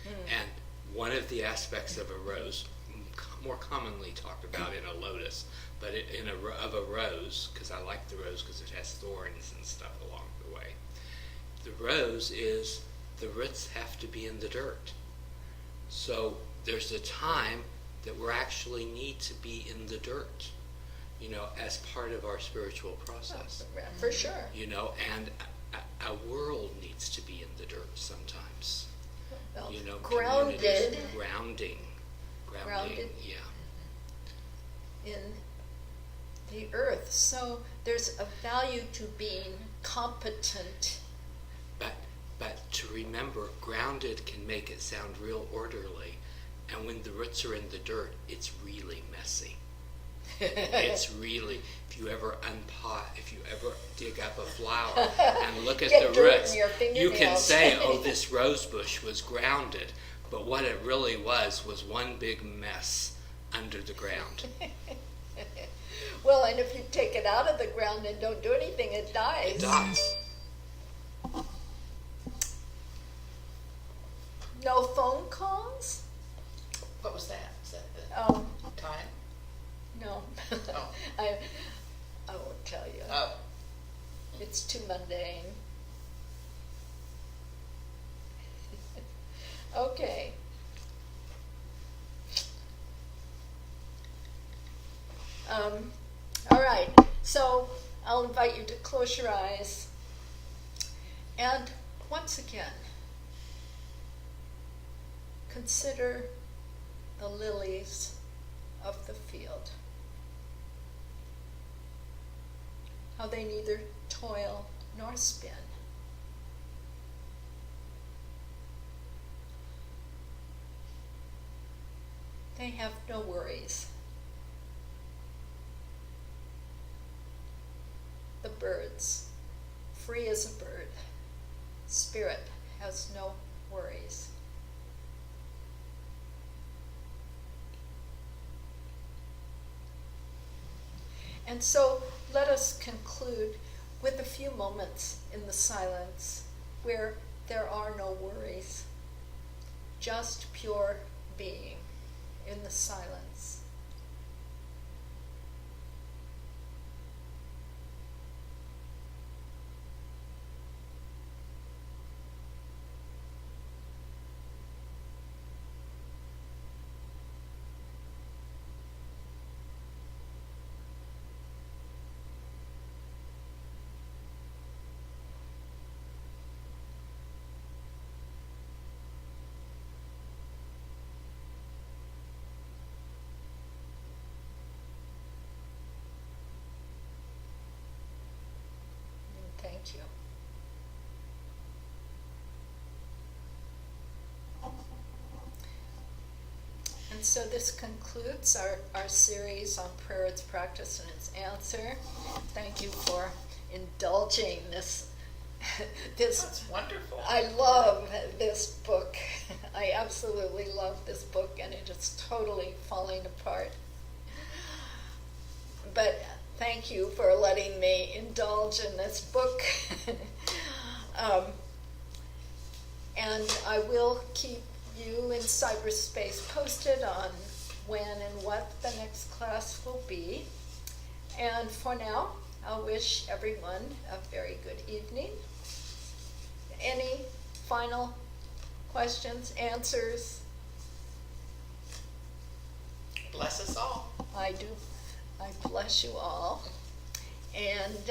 And one of the aspects of a rose, more commonly talked about in a lotus, but of a rose, because I like the rose because it has thorns and stuff along the way. The rose is the roots have to be in the dirt. So there's a time that we actually need to be in the dirt, as part of our spiritual process.
For sure.
And a world needs to be in the dirt sometimes.
Well,
Communities,
grounded
grounding, yeah.
in the earth. So there's a value to being competent.
But to remember, grounded can make it sound real orderly, and when the roots are in the dirt, it's really messy. It's really, if you ever dig up a flower and look at
Get
the
dirt in
roots,
your
you can
fingernails.
say, oh, this rose bush was grounded, but what it really was one big mess under the ground.
Well, and if you take it out of the ground and don't do anything, it dies.
It dies.
No phone calls?
What was that? Is that the time?
No.
Oh.
I won't tell you.
Oh.
It's too mundane. Okay. All right. So I'll invite you to close your eyes. And once again, consider the lilies of the field. How they neither toil nor spin. They have no worries. The birds, free as a bird. Spirit has no worries. And so let us conclude with a few moments in the silence where there are no worries, just pure being in the silence. Thank you. And so this concludes our series on prayer, its practice, and its answer. Thank you for indulging this.
That's wonderful.
I love this book. I absolutely love this book, and it is totally falling apart. But thank you for letting me indulge in this book. And I will keep you in cyberspace posted on when and what the next class will be. And for now, I'll wish everyone a very good evening. Any final questions, answers?
Bless us all.
I do. I bless you all. And